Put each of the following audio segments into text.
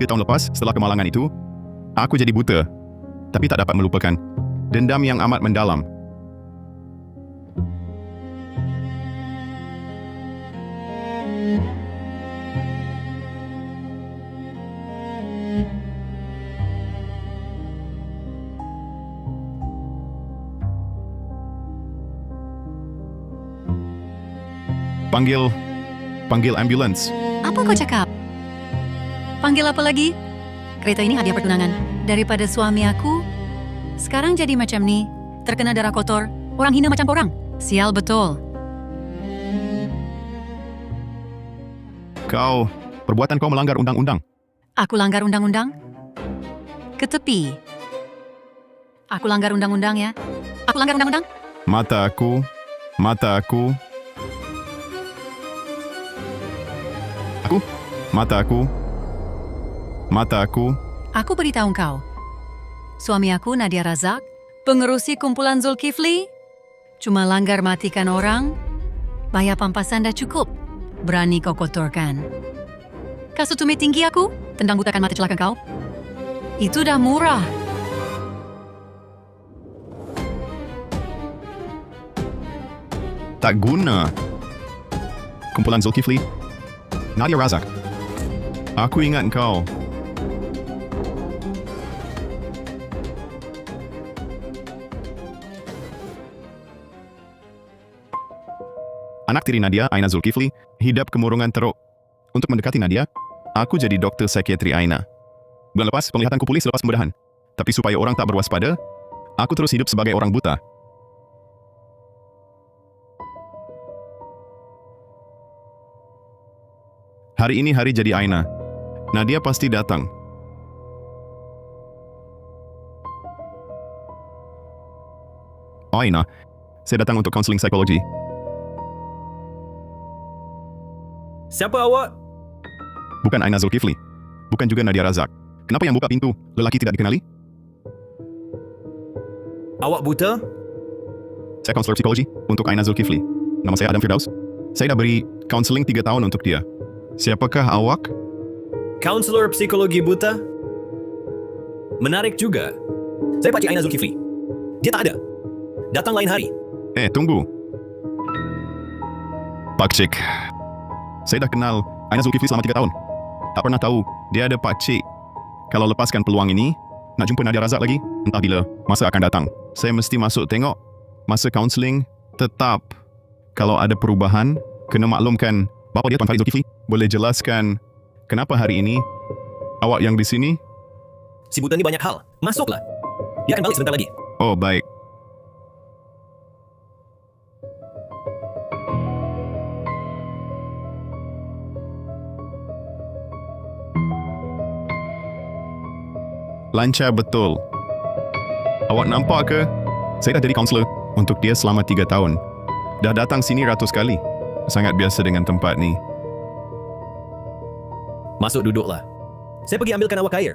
tahun lepas, setelah kemalangan itu, aku jadi buta, tapi tak dapat melupakan dendam yang amat mendalam. Panggil ambulans. Apa kau cakap? Panggil apa lagi? Kereta ini hadiah pertunangan. Daripada suami aku, sekarang jadi macam ni. Terkena darah kotor, orang hina macam korang. Sial betul. Perbuatan kau melanggar undang-undang. Aku langgar undang-undang? Ke tepi. Aku langgar undang-undang ya. Aku langgar undang-undang? Mata aku. Aku beritahu kau. Suami aku Nadia Razak, pengerusi kumpulan Zulkifli, cuma langgar matikan orang, bayar pampasan dah cukup. Berani kau kotorkan. Kasut tumit tinggi aku, tendang butakan mata celaka kau. Itu dah murah. Tak guna. Kumpulan Zulkifli. Nadia Razak. Aku ingat kau. Anak tiri Nadia, Aina Zulkifli, hidap kemurungan teruk. Untuk mendekati Nadia, aku jadi doktor psikiatri Aina. Bulan lepas, penglihatanku pulih selepas pembedahan. Tapi supaya orang tak berwaspada, aku terus hidup sebagai orang buta. Hari ini hari jadi Aina. Nadia pasti datang. Oh Aina, saya datang untuk kaunseling psikologi. Siapa awak? Bukan Aina Zulkifli. Bukan juga Nadia Razak. Kenapa yang buka pintu? Lelaki tidak dikenali? Awak buta? Saya kaunselor psikologi untuk Aina Zulkifli. Nama saya Adam Firdaus. Saya dah beri kaunseling 3 tahun untuk dia. Siapakah awak? Kaunselor psikologi buta? Menarik juga. Saya Pakcik Aina Zulkifli. Dia tak ada. Datang lain hari. Tunggu. Pakcik. Saya dah kenal Aina Zulkifli selama 3 tahun. Tak pernah tahu dia ada pakcik. Kalau lepaskan peluang ini, nak jumpa Nadia Razak lagi, entah bila masa akan datang. Saya mesti masuk tengok. Masa kaunseling, tetap. Kalau ada perubahan, kena maklumkan bapa dia Tuan Farid Zulkifli. Boleh jelaskan kenapa hari ini awak yang di sini? Si buta ni banyak hal. Masuklah. Dia akan balik sebentar lagi. Oh, baik. Lancar betul. Awak nampak ke? Saya dah jadi kaunselor untuk dia selama 3 tahun. Dah datang sini ratus kali. Sangat biasa dengan tempat ni. Masuk duduklah. Saya pergi ambilkan awak air.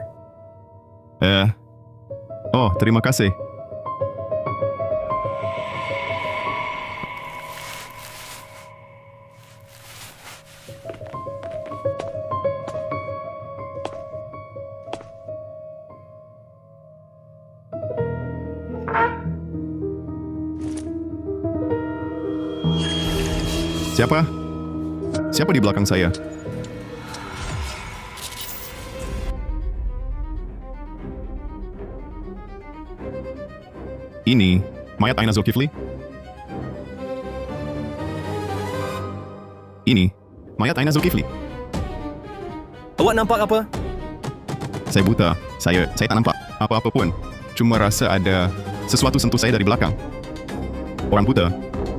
Oh, terima kasih. Siapa di belakang saya? Ini mayat Aina Zulkifli? Ini mayat Aina Zulkifli. Awak nampak apa? Saya buta. Saya tak nampak apa-apa pun. Cuma rasa ada sesuatu sentuh saya dari belakang. Orang buta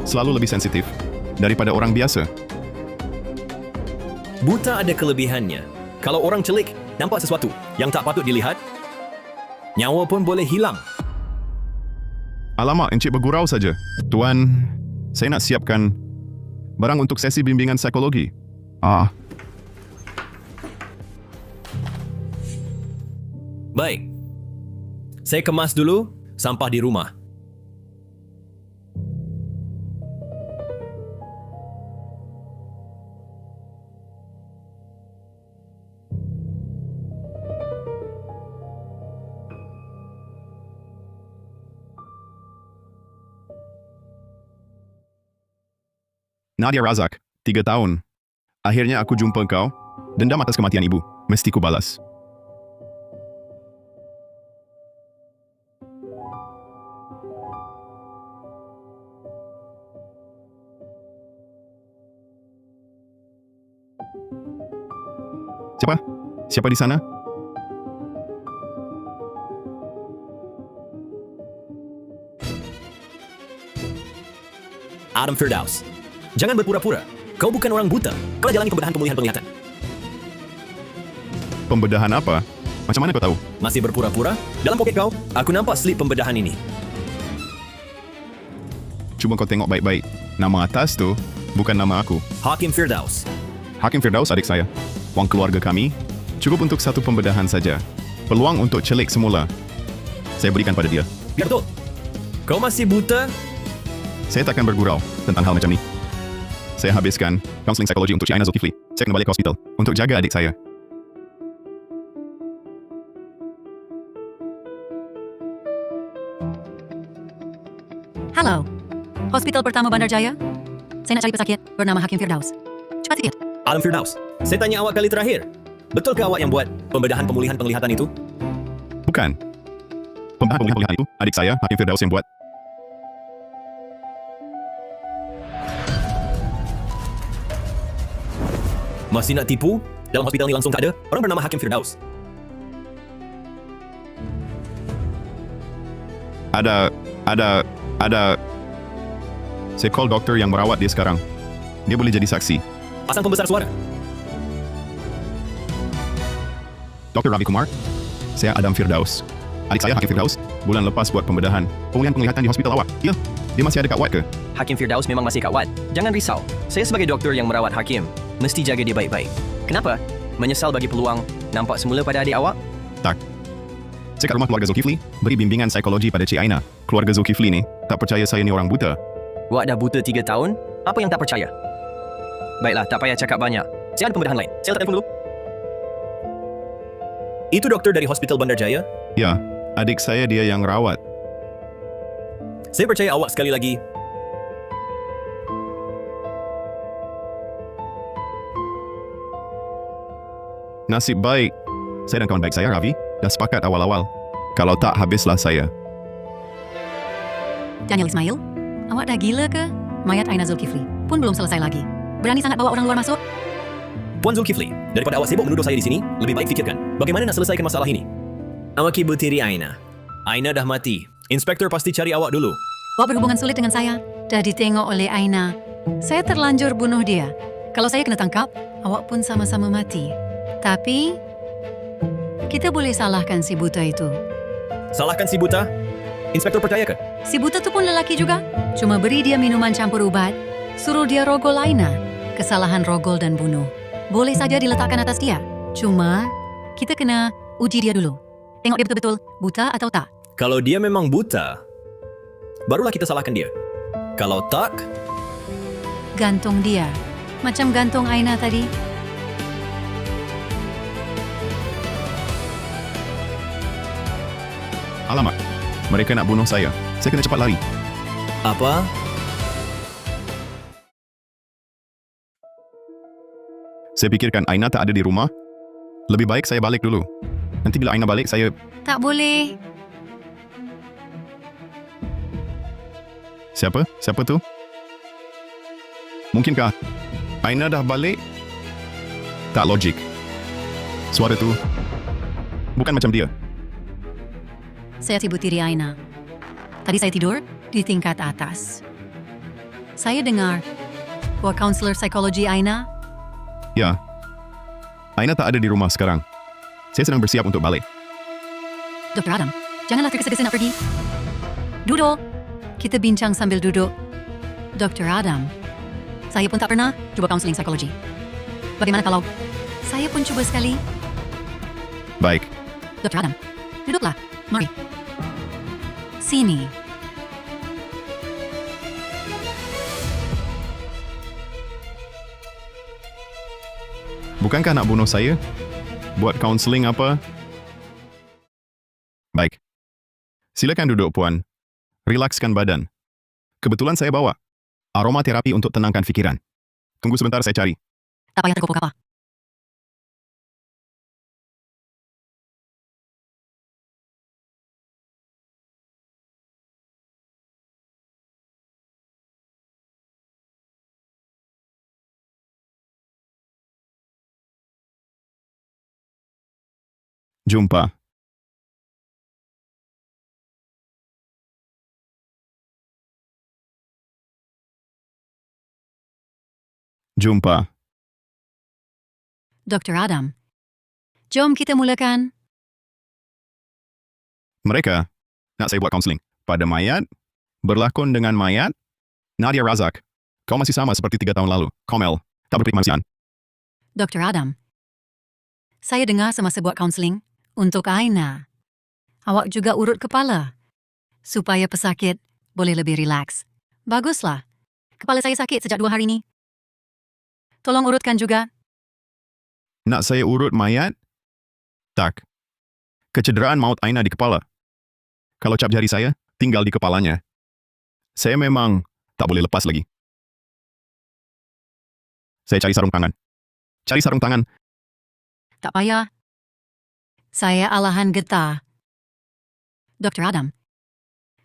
selalu lebih sensitif daripada orang biasa. Buta ada kelebihannya. Kalau orang celik nampak sesuatu yang tak patut dilihat, nyawa pun boleh hilang. Alamak, encik bergurau saja. Tuan, saya nak siapkan barang untuk sesi bimbingan psikologi. Baik. Saya kemas dulu sampah di rumah. Nadia Razak, 3 tahun. Akhirnya aku jumpa kau. Dendam atas kematian ibu. Mesti ku balas. Siapa? Siapa di sana? Adam Firdaus. Jangan berpura-pura. Kau bukan orang buta. Kau jalani pembedahan pemulihan penglihatan. Pembedahan apa? Macam mana kau tahu? Masih berpura-pura? Dalam poket kau, aku nampak slip pembedahan ini. Cuba kau tengok baik-baik. Nama atas tu bukan nama aku. Hakim Firdaus. Hakim Firdaus adik saya. Wang keluarga kami cukup untuk satu pembedahan saja. Peluang untuk celik semula saya berikan pada dia. Biar betul. Kau masih buta? Saya takkan bergurau tentang hal macam ni. Saya habiskan kaunseling psikologi untuk Cik Aina Zulkifli. Saya kena balik ke hospital untuk jaga adik saya. Halo, Hospital Pertama Bandar Jaya. Saya nak cari pesakit bernama Hakim Firdaus. Cepat sikit. Adam Firdaus. Saya tanya awak kali terakhir. Betulkah awak yang buat pembedahan pemulihan penglihatan itu? Bukan. Pembedahan pemulihan penglihatan itu adik saya, Hakim Firdaus yang buat. Masih nak tipu? Dalam hospital ni langsung tak ada orang bernama Hakim Firdaus. Ada. Saya call doktor yang merawat dia sekarang. Dia boleh jadi saksi. Pasang pembesar suara. Dr. Ravi Kumar, saya Adam Firdaus. Adik saya Hakim Firdaus bulan lepas buat pembedahan pemulihan penglihatan di hospital awak. Ya, dia masih ada kat wad ke? Hakim Firdaus memang masih kat wad. Jangan risau. Saya sebagai doktor yang merawat Hakim, mesti jaga dia baik-baik. Kenapa? Menyesal bagi peluang nampak semula pada adik awak? Tak. Saya kat rumah keluarga Zulkifli, beri bimbingan psikologi pada Cik Aina. Keluarga Zulkifli ni tak percaya saya ni orang buta. Wak dah buta 3 tahun, apa yang tak percaya? Baiklah, tak payah cakap banyak. Saya ada pembedahan lain. Saya letak telefon dulu. Itu doktor dari Hospital Bandar Jaya? Ya, adik saya dia yang rawat. Saya percaya awak sekali lagi. Nasib baik, saya dan kawan baik saya, Ravi, dah sepakat awal-awal. Kalau tak, habislah saya. Daniel Ismail, awak dah gila ke? Mayat Aina Zulkifli pun belum selesai lagi. Berani sangat bawa orang luar masuk? Puan Zulkifli, daripada awak sibuk menuduh saya di sini, lebih baik fikirkan bagaimana nak selesaikan masalah ini. Awak ibu tiri Aina. Aina dah mati. Inspektor pasti cari awak dulu. Awak berhubungan sulit dengan saya. Dah ditengok oleh Aina. Saya terlanjur bunuh dia. Kalau saya kena tangkap, awak pun sama-sama mati. Tapi, kita boleh salahkan si buta itu. Salahkan si buta? Inspektor percaya ke? Si buta tu pun lelaki juga. Cuma beri dia minuman campur ubat, suruh dia rogol Aina. Kesalahan rogol dan bunuh boleh saja diletakkan atas dia. Cuma, kita kena uji dia dulu. Tengok dia betul-betul buta atau tak. Kalau dia memang buta, barulah kita salahkan dia. Kalau tak, Gantung dia. Macam gantung Aina tadi. Alamak, mereka nak bunuh saya. Saya kena cepat lari. apa? Saya fikirkan Aina tak ada di rumah. Lebih baik saya balik dulu. Nanti bila Aina balik, saya... Tak boleh. Siapa? Siapa tu? Mungkinkah Aina dah balik? Tak logik. Suara tu bukan macam dia. Saya ibu tiri Aina. Tadi saya tidur di tingkat atas. Saya dengar bahwa kaunselor psikologi Aina. Ya. Aina tak ada di rumah sekarang. Saya sedang bersiap untuk balik. Dr. Adam, janganlah tergesa-gesa nak pergi. Duduk. Kita bincang sambil duduk. Dr. Adam, saya pun tak pernah cuba kaunseling psikologi. Bagaimana kalau saya pun cuba sekali? Baik. Dr. Adam, duduklah. Mari. Sini. Bukankah nak bunuh saya? Buat kaunseling apa? Baik. Silakan duduk, Puan. Rilakskan badan. Kebetulan saya bawa aromaterapi untuk tenangkan fikiran. Tunggu sebentar, saya cari. Tak payah tergopoh apa. Jumpa. Jumpa. Dr. Adam, jom kita mulakan. Mereka nak saya buat kaunseling. Pada mayat, berlakon dengan mayat, Nadia Razak. Kau masih sama seperti 3 tahun lalu. Komel, tak berperikmanusiaan. Dr. Adam, saya dengar semasa buat kaunseling untuk Aina. Awak juga urut kepala supaya pesakit boleh lebih rilaks. Baguslah. Kepala saya sakit sejak 2 hari ini. Tolong urutkan juga. Nak saya urut mayat? Tak. Kecederaan maut Aina di kepala. Kalau cap jari saya, tinggal di kepalanya. Saya memang tak boleh lepas lagi. Saya cari sarung tangan. Cari sarung tangan. Tak payah. Saya alahan getah. Dr. Adam,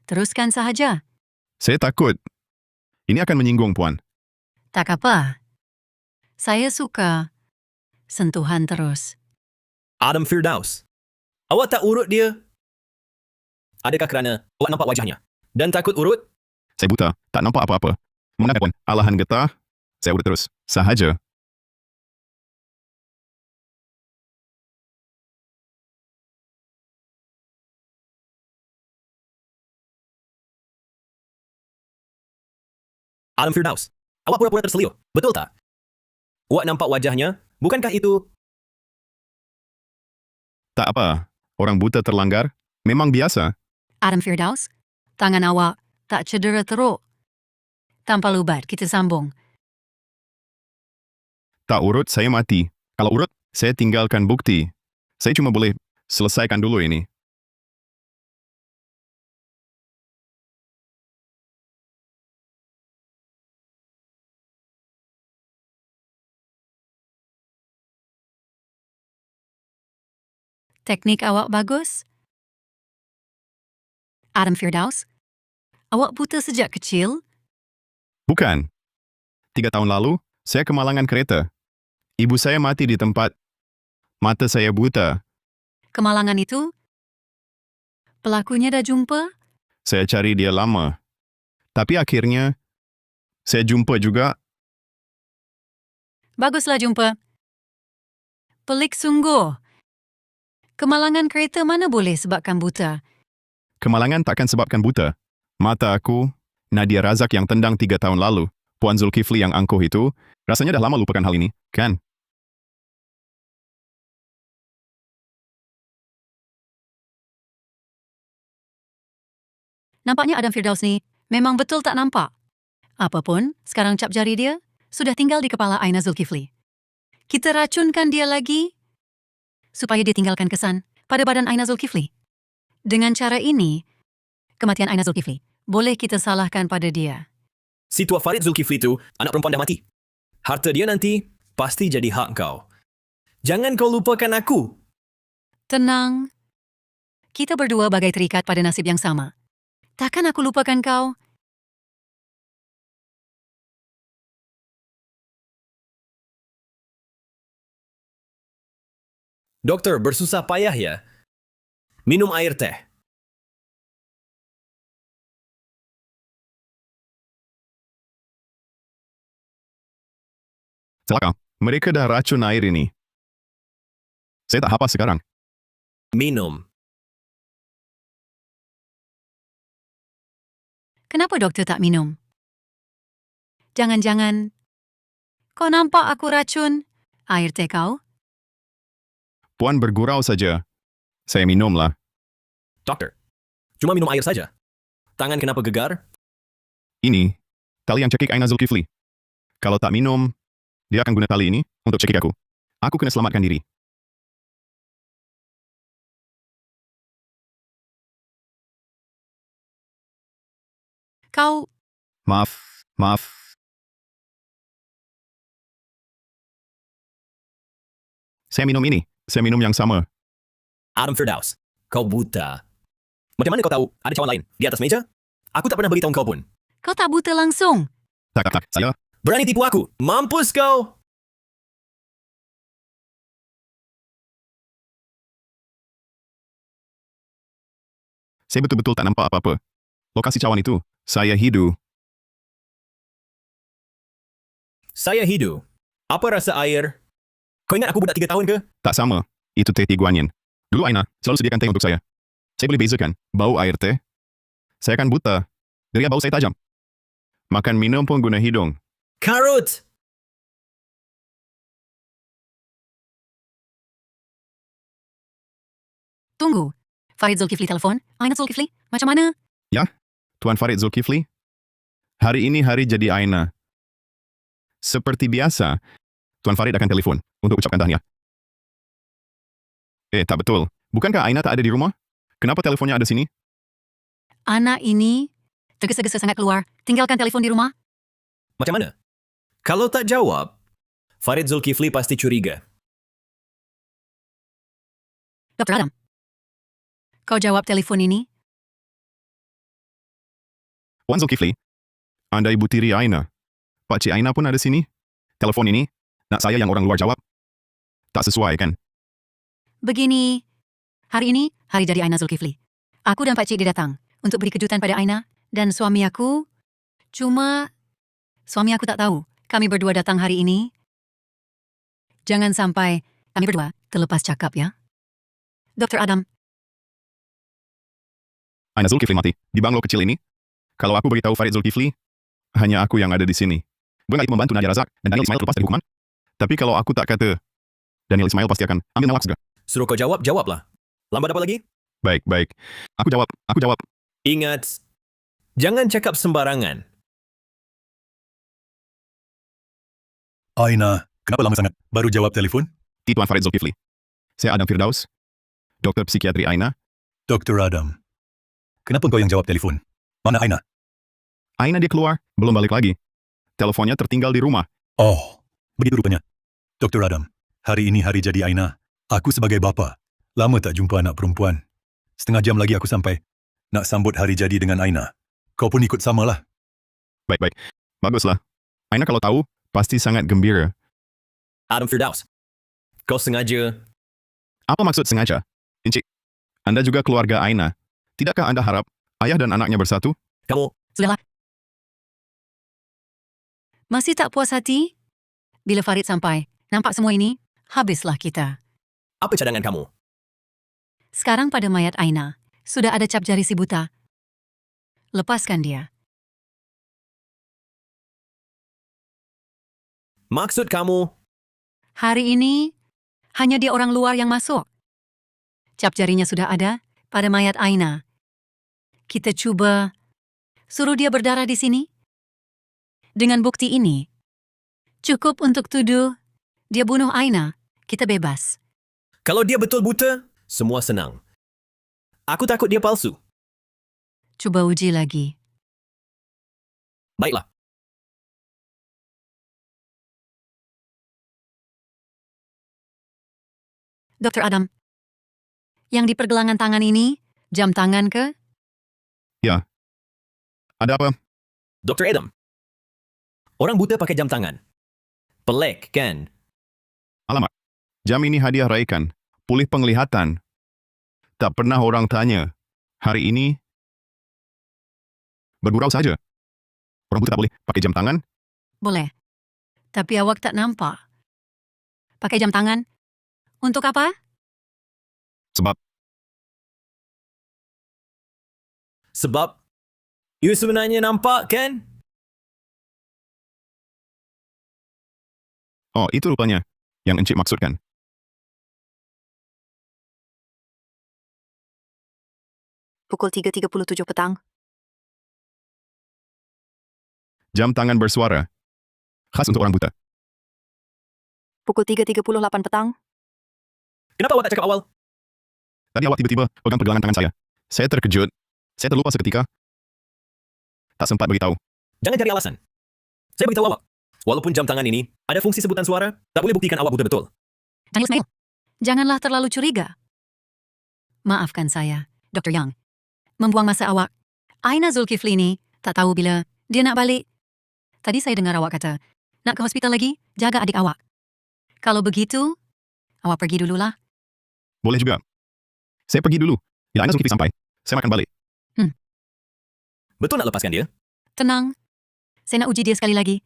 teruskan sahaja. Saya takut. Ini akan menyinggung, Puan. Tak apa. Saya suka sentuhan terus. Adam Firdaus. Awak tak urut dia? Adakah kerana awak nampak wajahnya? Dan takut urut? Saya buta. Tak nampak apa-apa. Mengenai Puan, alahan getah, saya urut terus. Sahaja. Adam Firdaus. Awak pura-pura terselio. Betul tak? Awak nampak wajahnya? Bukankah itu... Tak apa. Orang buta terlanggar. Memang biasa. Adam Firdaus, tangan awak tak cedera teruk. Tanpa lubat, kita sambung. Tak urut, saya mati. Kalau urut, saya tinggalkan bukti. Saya cuma boleh selesaikan dulu ini. Teknik awak bagus. Adam Firdaus, awak buta sejak kecil? Bukan. 3 tahun lalu, saya kemalangan kereta. Ibu saya mati di tempat. Mata saya buta. Kemalangan itu? Pelakunya dah jumpa? Saya cari dia lama. Tapi akhirnya, saya jumpa juga. Baguslah jumpa. Pelik sungguh. Kemalangan kereta mana boleh sebabkan buta? Kemalangan takkan sebabkan buta. Mata aku, Nadia Razak yang tendang 3 tahun lalu. Puan Zulkifli yang angkuh itu, rasanya dah lama lupakan hal ini, kan? Nampaknya Adam Firdaus ni memang betul tak nampak. Apapun, sekarang cap jari dia sudah tinggal di kepala Aina Zulkifli. Kita racunkan dia lagi supaya dia tinggalkan kesan pada badan Aina Zulkifli. Dengan cara ini, kematian Aina Zulkifli boleh kita salahkan pada dia. Si tua Farid Zulkifli tu, anak perempuan dah mati. Harta dia nanti pasti jadi hak kau. Jangan kau lupakan aku. Tenang. Kita berdua bagai terikat pada nasib yang sama. Takkan aku lupakan kau? Doktor, bersusah payah ya. Minum air teh. Celaka, mereka dah racun air ini. Saya tak hapas sekarang. Minum. Kenapa doktor tak minum? Jangan-jangan kau nampak aku racun air teh kau? Puan bergurau saja. Saya minumlah. Doktor, cuma minum air saja. Tangan kenapa gegar? Ini, tali yang cekik Aina Zulkifli. Kalau tak minum, dia akan guna tali ini untuk cekik aku. Aku kena selamatkan diri. Kau Maaf. Saya minum ini. Saya minum yang sama. Adam Firdaus, kau buta. Macam mana kau tahu ada cawan lain di atas meja? Aku tak pernah beritahu kau pun. Kau tak buta langsung. Tak. Saya... Berani tipu aku. Mampus kau. Saya betul-betul tak nampak apa-apa. Lokasi cawan itu. Saya hidu. Saya hidu. Apa rasa air? Kau ingat aku budak 3 tahun ke? Tak sama. Itu teh Tiguanyin. Dulu Aina selalu sediakan teh untuk saya. Saya boleh bezakan bau air teh. Saya kan buta. Dari bau saya tajam. Makan minum pun guna hidung. Karut! Tunggu. Farid Zulkifli telefon. Aina Zulkifli, macam mana? Tuan Farid Zulkifli? Hari ini hari jadi Aina. Seperti biasa, Tuan Farid akan telefon untuk ucapkan tahniah. Tak betul. Bukankah Aina tak ada di rumah? Kenapa telefonnya ada sini? Anak ini tergesa-gesa sangat keluar. Tinggalkan telefon di rumah. Macam mana? Kalau tak jawab, Farid Zulkifli pasti curiga. Dr. Adam, kau jawab telefon ini? Wan Zulkifli, Anda ibu tiri Aina. Pakcik Aina pun ada sini. Telefon ini, nak saya yang orang luar jawab. Tak sesuai kan? Begini, hari ini hari jadi Aina Zulkifli. Aku dan Pakcik dia datang untuk beri kejutan pada Aina dan suami aku. Cuma, suami aku tak tahu kami berdua datang hari ini. Jangan sampai kami berdua terlepas cakap ya. Dr. Adam, Aina Zulkifli mati di banglo kecil ini. Kalau aku beritahu Farid Zulkifli, hanya aku yang ada di sini. Bukan itu membantu Nadia Razak dan Daniel Ismail terlepas dari hukuman. Tapi kalau aku tak kata, Daniel Ismail pasti akan ambil nalak segera. Suruh kau jawab, jawablah. Lambat apa lagi? Baik. Aku jawab. Ingat, jangan cakap sembarangan. Aina, kenapa lama sangat baru jawab telefon? Tuan Farid Zulkifli. Saya Adam Firdaus, doktor psikiatri Aina. Dr. Adam. Kenapa kau yang jawab telefon? Mana Aina? Aina dia keluar, belum balik lagi. Teleponnya tertinggal di rumah. Oh, begitu rupanya. Dr. Adam, hari ini hari jadi Aina. Aku sebagai bapa, lama tak jumpa anak perempuan. Setengah jam lagi aku sampai. Nak sambut hari jadi dengan Aina. Kau pun ikut samalah. Baik. Baguslah. Aina kalau tahu, pasti sangat gembira. Adam Firdaus, kau sengaja... Apa maksud sengaja? Encik, Anda juga keluarga Aina. Tidakkah Anda harap ayah dan anaknya bersatu? Kamu... sudahlah. Masih tak puas hati? Bila Farid sampai, nampak semua ini, habislah kita. Apa cadangan kamu? Sekarang pada mayat Aina, sudah ada cap jari si buta. Lepaskan dia. Maksud kamu... Hari ini, hanya dia orang luar yang masuk. Cap jarinya sudah ada pada mayat Aina. Kita cuba suruh dia berdarah di sini. Dengan bukti ini, cukup untuk tuduh dia bunuh Aina. Kita bebas. Kalau dia betul buta, semua senang. Aku takut dia palsu. Cuba uji lagi. Baiklah. Dr. Adam, yang di pergelangan tangan ini, jam tangan ke? Ada apa? Dr. Adam, orang buta pakai jam tangan. Pelik, kan? Alamak. Jam ini hadiah raikan. Pulih penglihatan. Tak pernah orang tanya. Hari ini, bergurau saja. Orang buta tak boleh pakai jam tangan? Boleh. Tapi awak tak nampak. Pakai jam tangan? Untuk apa? Sebab, you sebenarnya nampak, kan? Oh, itu rupanya yang encik maksudkan. Pukul 3.37 petang. Jam tangan bersuara. Khas untuk orang buta. Pukul 3.38 petang. Kenapa awak tak cakap awal? Tadi awak tiba-tiba pegang pergelangan tangan saya. Saya terkejut. Saya terlupa seketika. Tak sempat beritahu. Jangan cari alasan. Saya beritahu awak. Walaupun jam tangan ini ada fungsi sebutan suara, tak boleh buktikan awak buta betul. Daniel Ismail, Janganlah terlalu curiga. Maafkan saya, Dr. Yang. Membuang masa awak. Aina Zulkifli ni tak tahu bila dia nak balik. Tadi saya dengar awak kata, nak ke hospital lagi, jaga adik awak. Kalau begitu, awak pergi dululah. Boleh juga. Saya pergi dulu. Bila Aina Zulkifli sampai, saya akan balik. Betul nak lepaskan dia? Tenang. Saya nak uji dia sekali lagi.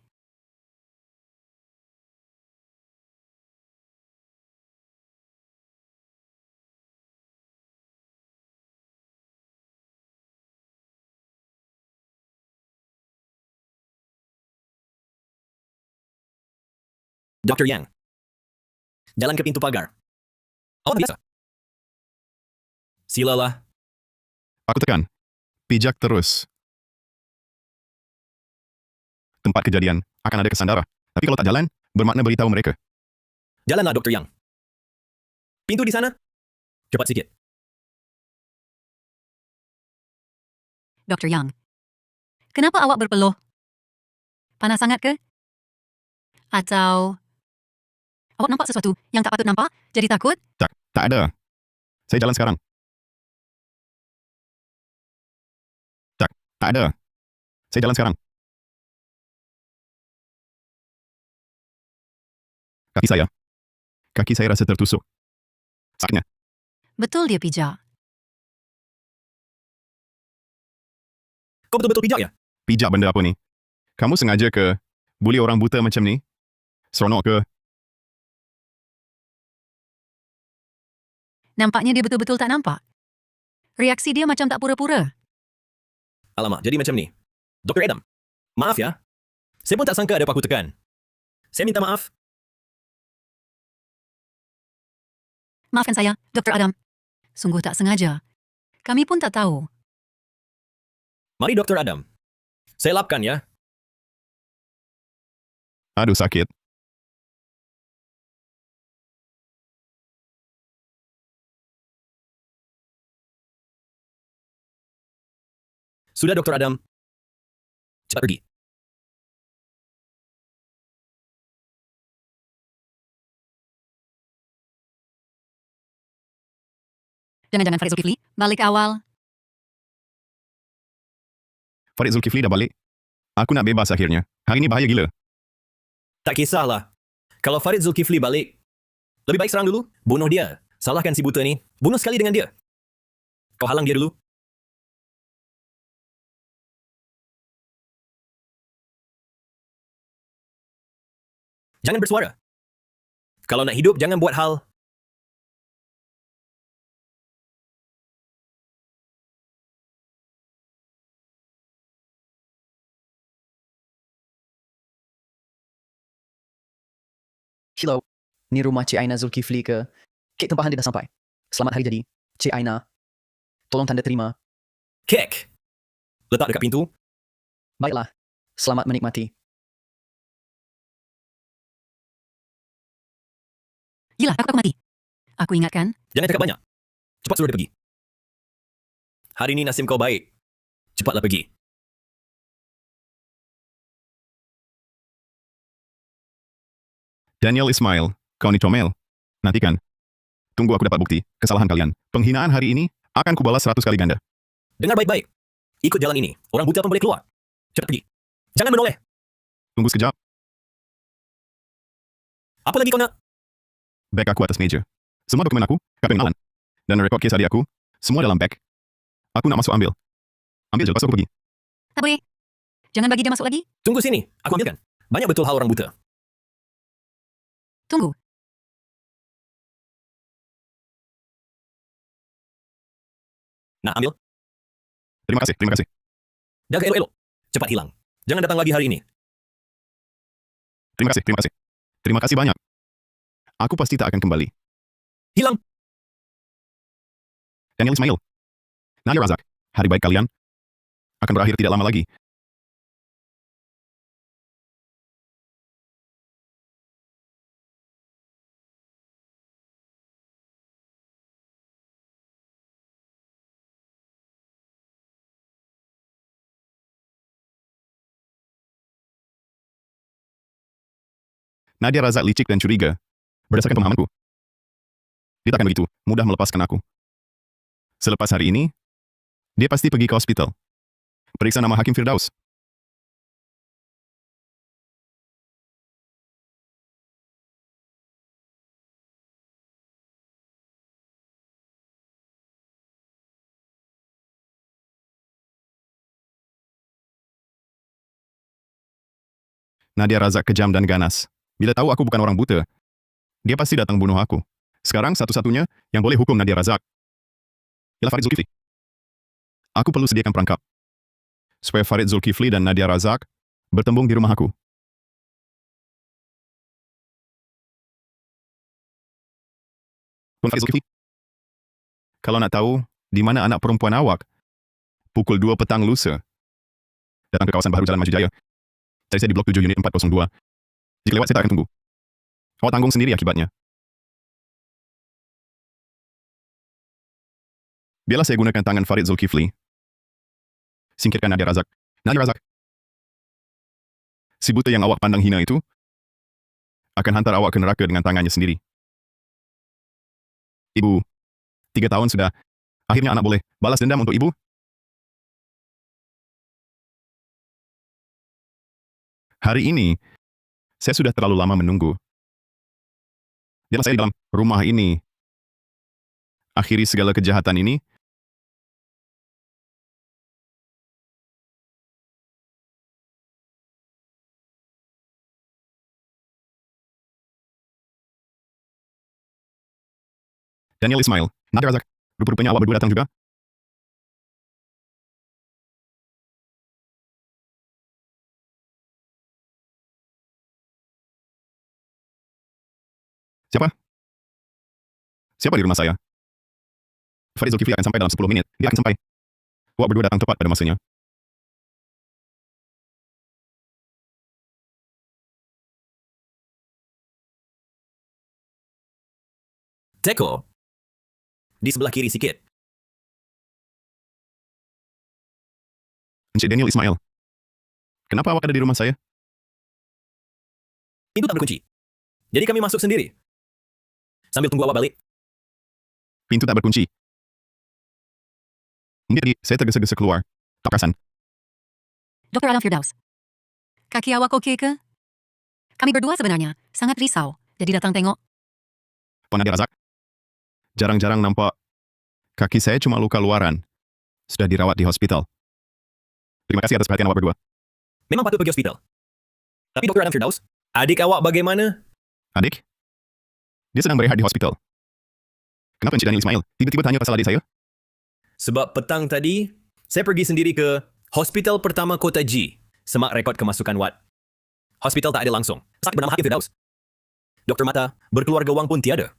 Dr. Yang. Jalan ke pintu pagar. Awak biasa. Silalah. Aku tekan. Pijak terus. Tempat kejadian akan ada kesan darah. Tapi kalau tak jalan, bermakna beritahu mereka. Jalanlah, Dr. Yang. Pintu di sana. Cepat sikit. Dr. Yang. Kenapa awak berpeluh? Panas sangat ke? Atau awak nampak sesuatu yang tak patut nampak? Jadi takut? Tak ada. Saya jalan sekarang. Tak ada. Saya jalan sekarang. Kaki saya rasa tertusuk. Sakitnya. Betul dia pijak. Kau betul-betul pijak ya? Pijak benda apa ni? Kamu sengaja ke bully orang buta macam ni? Seronok ke? Nampaknya dia betul-betul tak nampak. Reaksi dia macam tak pura-pura. Alamak, jadi macam ni. Dr. Adam, maaf ya. Saya pun tak sangka ada paku tekan. Saya minta maaf. Maafkan saya, Dr. Adam. Sungguh tak sengaja. Kami pun tak tahu. Mari, Dr. Adam. Saya lapkan ya. Aduh, sakit. Sudah, Dr. Adam. Cepat pergi. Jangan-jangan Farid Zulkifli balik awal. Farid Zulkifli dah balik. Aku nak bebas akhirnya. Hari ni bahaya gila. Tak kisahlah. Kalau Farid Zulkifli balik, lebih baik serang dulu. Bunuh dia. Salahkan si buta ni. Bunuh sekali dengan dia. Kau halang dia dulu. Jangan bersuara. Kalau nak hidup, jangan buat hal. Hello, ni rumah Cik Aina Zulkifli ke? Kek tempahan dia dah sampai. Selamat hari jadi, Cik Aina. Tolong tanda terima. Kek. Letak dekat pintu. Baiklah, selamat menikmati. Gila, aku mati. Aku ingatkan, Jangan cakap banyak. Cepat suruh dia pergi. Hari ini nasib kau baik. Cepatlah pergi. Daniel Ismail, kau ni comel. Nantikan. Tunggu aku dapat bukti kesalahan kalian. Penghinaan hari ini akan kubalas 100 kali ganda. Dengar baik-baik. Ikut jalan ini. Orang buta pun boleh keluar. Cepat pergi. Jangan menoleh. Tunggu sekejap. Apa lagi kau nak? Beg aku atas meja. Semua dokumen aku, kad pengenalan. Dan rekod kes adik aku, semua dalam beg. Aku nak masuk ambil. Ambil je, lepas aku pergi. tak boleh. Jangan bagi dia masuk lagi. Tunggu sini. Aku ambilkan. Banyak betul hal orang buta. Tunggu. Nak ambil? Terima kasih, terima kasih. Jaga elok-elok. Cepat hilang. Jangan datang lagi hari ini. Terima kasih, terima kasih. Terima kasih banyak. Aku pasti tak akan kembali. Hilang. Daniel Ismail. Nadia Razak. Hari baik kalian akan berakhir tidak lama lagi. Nadia Razak licik dan curiga. Berdasarkan pemahamanku, dia takkan begitu mudah melepaskan aku. Selepas hari ini, dia pasti pergi ke hospital. Periksa nama Hakim Firdaus. Nadia Razak kejam dan ganas. Bila tahu aku bukan orang buta, dia pasti datang bunuh aku. Sekarang satu-satunya yang boleh hukum Nadia Razak ialah Farid Zulkifli. Aku perlu sediakan perangkap supaya Farid Zulkifli dan Nadia Razak bertembung di rumah aku. Tuan Farid Zulkifli, kalau nak tahu di mana anak perempuan awak, pukul 2 petang lusa, datang ke kawasan baru Jalan Maju Jaya. Cari saya di blok 7 unit 402. Jika lewat, saya tak akan tunggu. Awak tanggung sendiri akibatnya. Biarlah saya gunakan tangan Farid Zulkifli. Singkirkan Nadia Razak. Nadia Razak. Si buta yang awak pandang hina itu akan hantar awak ke neraka dengan tangannya sendiri. Ibu, 3 tahun sudah. Akhirnya anak boleh balas dendam untuk ibu? Hari ini, saya sudah terlalu lama menunggu. Biarlah saya di dalam rumah ini akhiri segala kejahatan ini. Daniel Ismail, Nadia Razak, rupa-rupanya awak berdua datang juga. Siapa? Siapa di rumah saya? Farid Zulkifli akan sampai dalam 10 menit. Dia akan sampai. Awak berdua datang tepat pada masanya. Teko. Di sebelah kiri sikit. Encik Daniel Ismail. Kenapa awak ada di rumah saya? Pintu tak berkunci. Jadi kami masuk sendiri. Sambil tunggu awak balik. Pintu tak berkunci. Mungkin tadi saya tergesa-gesa keluar. Tak perasan. Dr. Adam Firdaus. Kaki awak okey ke? Kami berdua sebenarnya sangat risau. Jadi datang tengok. Puan Nadia Razak. Jarang-jarang nampak kaki saya cuma luka luaran. Sudah dirawat di hospital. Terima kasih atas perhatian awak berdua. Memang patut pergi hospital. Tapi Dr. Adam Firdaus, adik awak bagaimana? Adik? Dia sedang berehat di hospital. Kenapa Encik Daniel Ismail tiba-tiba tanya pasal adik saya? Sebab petang tadi, saya pergi sendiri ke Hospital Pertama Kota G, semak rekod kemasukan wad. Hospital tak ada langsung. Sakit bernama Hakim Firdaus. Doktor mata, berkeluarga wang pun tiada.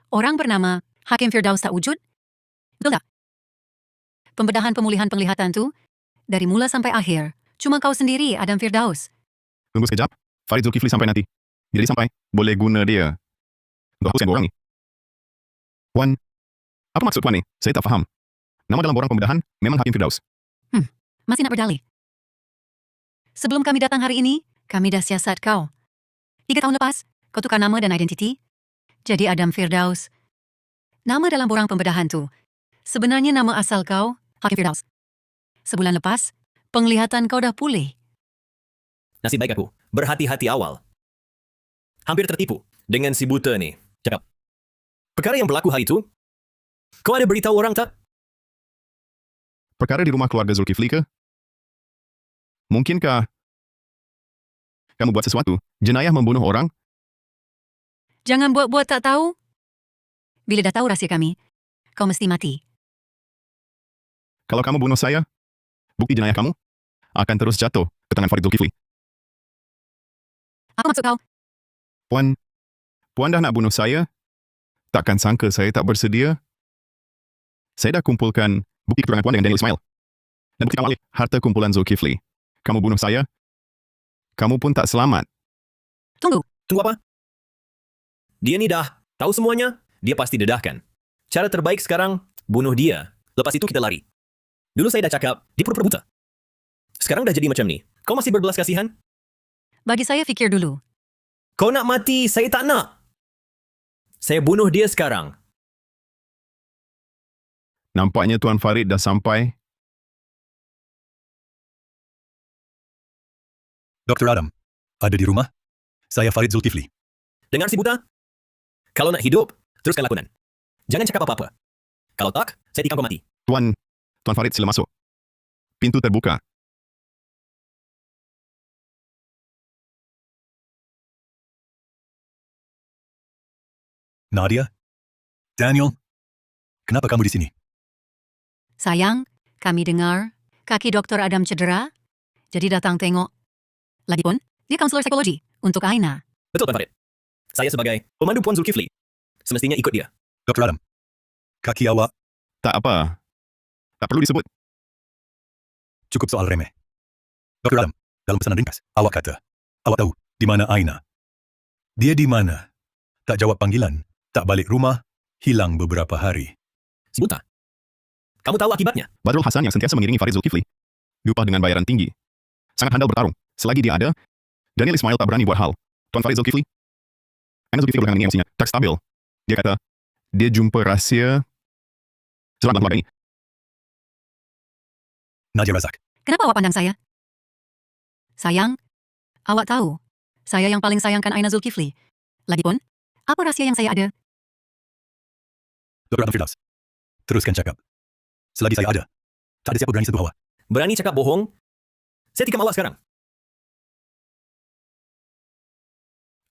Orang bernama Hakim Firdaus tak wujud? Betul tak? Pembedahan pemulihan penglihatan tu, dari mula sampai akhir, cuma kau sendiri, Adam Firdaus. Tunggu sekejap. Farid Zulkifli sampai nanti. Bila dia sampai, boleh guna dia untuk hapuskan borang ni. Puan, apa maksud puan ni? Saya tak faham. Nama dalam borang pembedahan memang Hakim Firdaus. Masih nak berdalih? Sebelum kami datang hari ini, kami dah siasat kau. 3 tahun lepas, kau tukar nama dan identiti. Jadi Adam Firdaus. Nama dalam borang pembedahan tu, sebenarnya nama asal kau, Hakim Firdaus. Sebulan lepas, penglihatan kau dah pulih. Nasib baik aku, berhati-hati awal. Hampir tertipu dengan si buta ni. Cakap, perkara yang berlaku hari itu, kau ada beritahu orang tak? Perkara di rumah keluarga Zulkifli ke? Mungkinkah kamu buat sesuatu, jenayah membunuh orang? Jangan buat-buat tak tahu. Bila dah tahu rahsia kami, kau mesti mati. Kalau kamu bunuh saya, bukti jenayah kamu akan terus jatuh ke tangan Farid Zulkifli. Apa maksud kau? Puan dah nak bunuh saya? Takkan sangka saya tak bersedia? Saya dah kumpulkan bukti keterangan puan dengan Daniel Ismail. Dan bukti awal harta kumpulan Zulkifli. Kamu bunuh saya, kamu pun tak selamat. Tunggu. Tunggu apa? Dia ni dah tahu semuanya, dia pasti dedahkan. Cara terbaik sekarang, bunuh dia. Lepas itu kita lari. Dulu saya dah cakap, dia pura-pura buta. Sekarang dah jadi macam ni. Kau masih berbelas kasihan? Bagi saya fikir dulu. Kau nak mati, saya tak nak. Saya bunuh dia sekarang. Nampaknya Tuan Farid dah sampai. Dr. Adam, ada di rumah? Saya Farid Zulkifli. Dengar si buta? Kalau nak hidup, teruskan lakonan. Jangan cakap apa-apa. Kalau tak, saya tikam kau mati. Tuan Farid sila masuk. Pintu terbuka. Nadia? Daniel? Kenapa kamu di sini? Sayang, kami dengar kaki Dr. Adam cedera, jadi datang tengok. Lagipun, dia kaunselor psikologi untuk Aina. Betul, Tuan Farid. Saya sebagai pemandu Puan Zulkifli, semestinya ikut dia. Dr. Adam, kaki awak Tak apa. Tak perlu disebut. cukup soal remeh. Dr. Adam, dalam pesanan ringkas, awak kata, awak tahu di mana Aina. Dia di mana? Tak jawab panggilan, tak balik rumah, hilang beberapa hari. Si buta. Kamu tahu akibatnya? Badrul Hasan yang sentiasa mengiringi Farid Zulkifli diupah dengan bayaran tinggi. Sangat handal bertarung. Selagi dia ada, Daniel Ismail tak berani buat hal. Tuan Farid Zulkifli, Aina Zulkifli belakangan ini emosinya tak stabil. Dia kata, dia jumpa rahsia seram dalam keluarga ini. Nadia Razak, Kenapa awak pandang saya? Sayang, awak tahu, saya yang paling sayangkan Aina Zulkifli. Lagipun, apa rahsia yang saya ada? Dr. Adam Firdaus, teruskan cakap. Selagi saya ada, tak ada siapa berani sentuh awak. Berani cakap bohong? Saya tikam awak sekarang.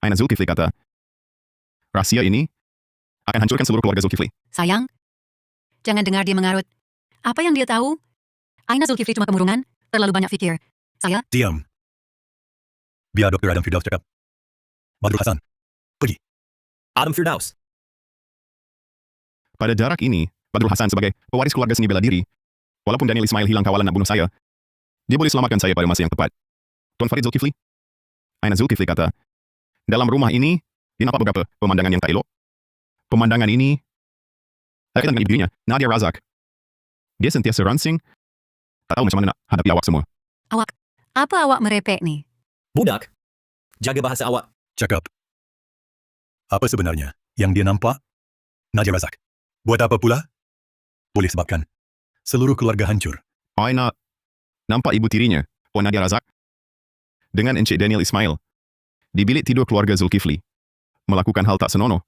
Aina Zulkifli kata, rahsia ini akan hancurkan seluruh keluarga Zulkifli. Sayang, jangan dengar dia mengarut. Apa yang dia tahu? Aina Zulkifli cuma kemurungan, terlalu banyak fikir. Saya, Diam. Biar Dr. Adam Firdaus cakap. Badrul Hasan, Adam Firdaus. Pada jarak ini, Badrul Hasan sebagai pewaris keluarga seni bela diri, walaupun Daniel Ismail hilang kawalan nak bunuh saya, dia boleh selamatkan saya pada masa yang tepat. Tuan Farid Zulkifli, Aina Zulkifli kata, dalam rumah ini, dia nampak beberapa pemandangan yang tak elok. Pemandangan ini ada kaitan dengan ibu dirinya, Nadia Razak. Dia sentiasa ransing, tak tahu macam mana nak hadapi awak semua. apa awak merepek ni? Budak. Jaga bahasa awak. cakap. Apa sebenarnya yang dia nampak? Nadia Razak. Buat apa pula? Boleh sebabkan seluruh keluarga hancur. Aina nampak ibu tirinya, Puan Nadia Razak, dengan Encik Daniel Ismail, di bilik tidur keluarga Zulkifli, melakukan hal tak senonoh.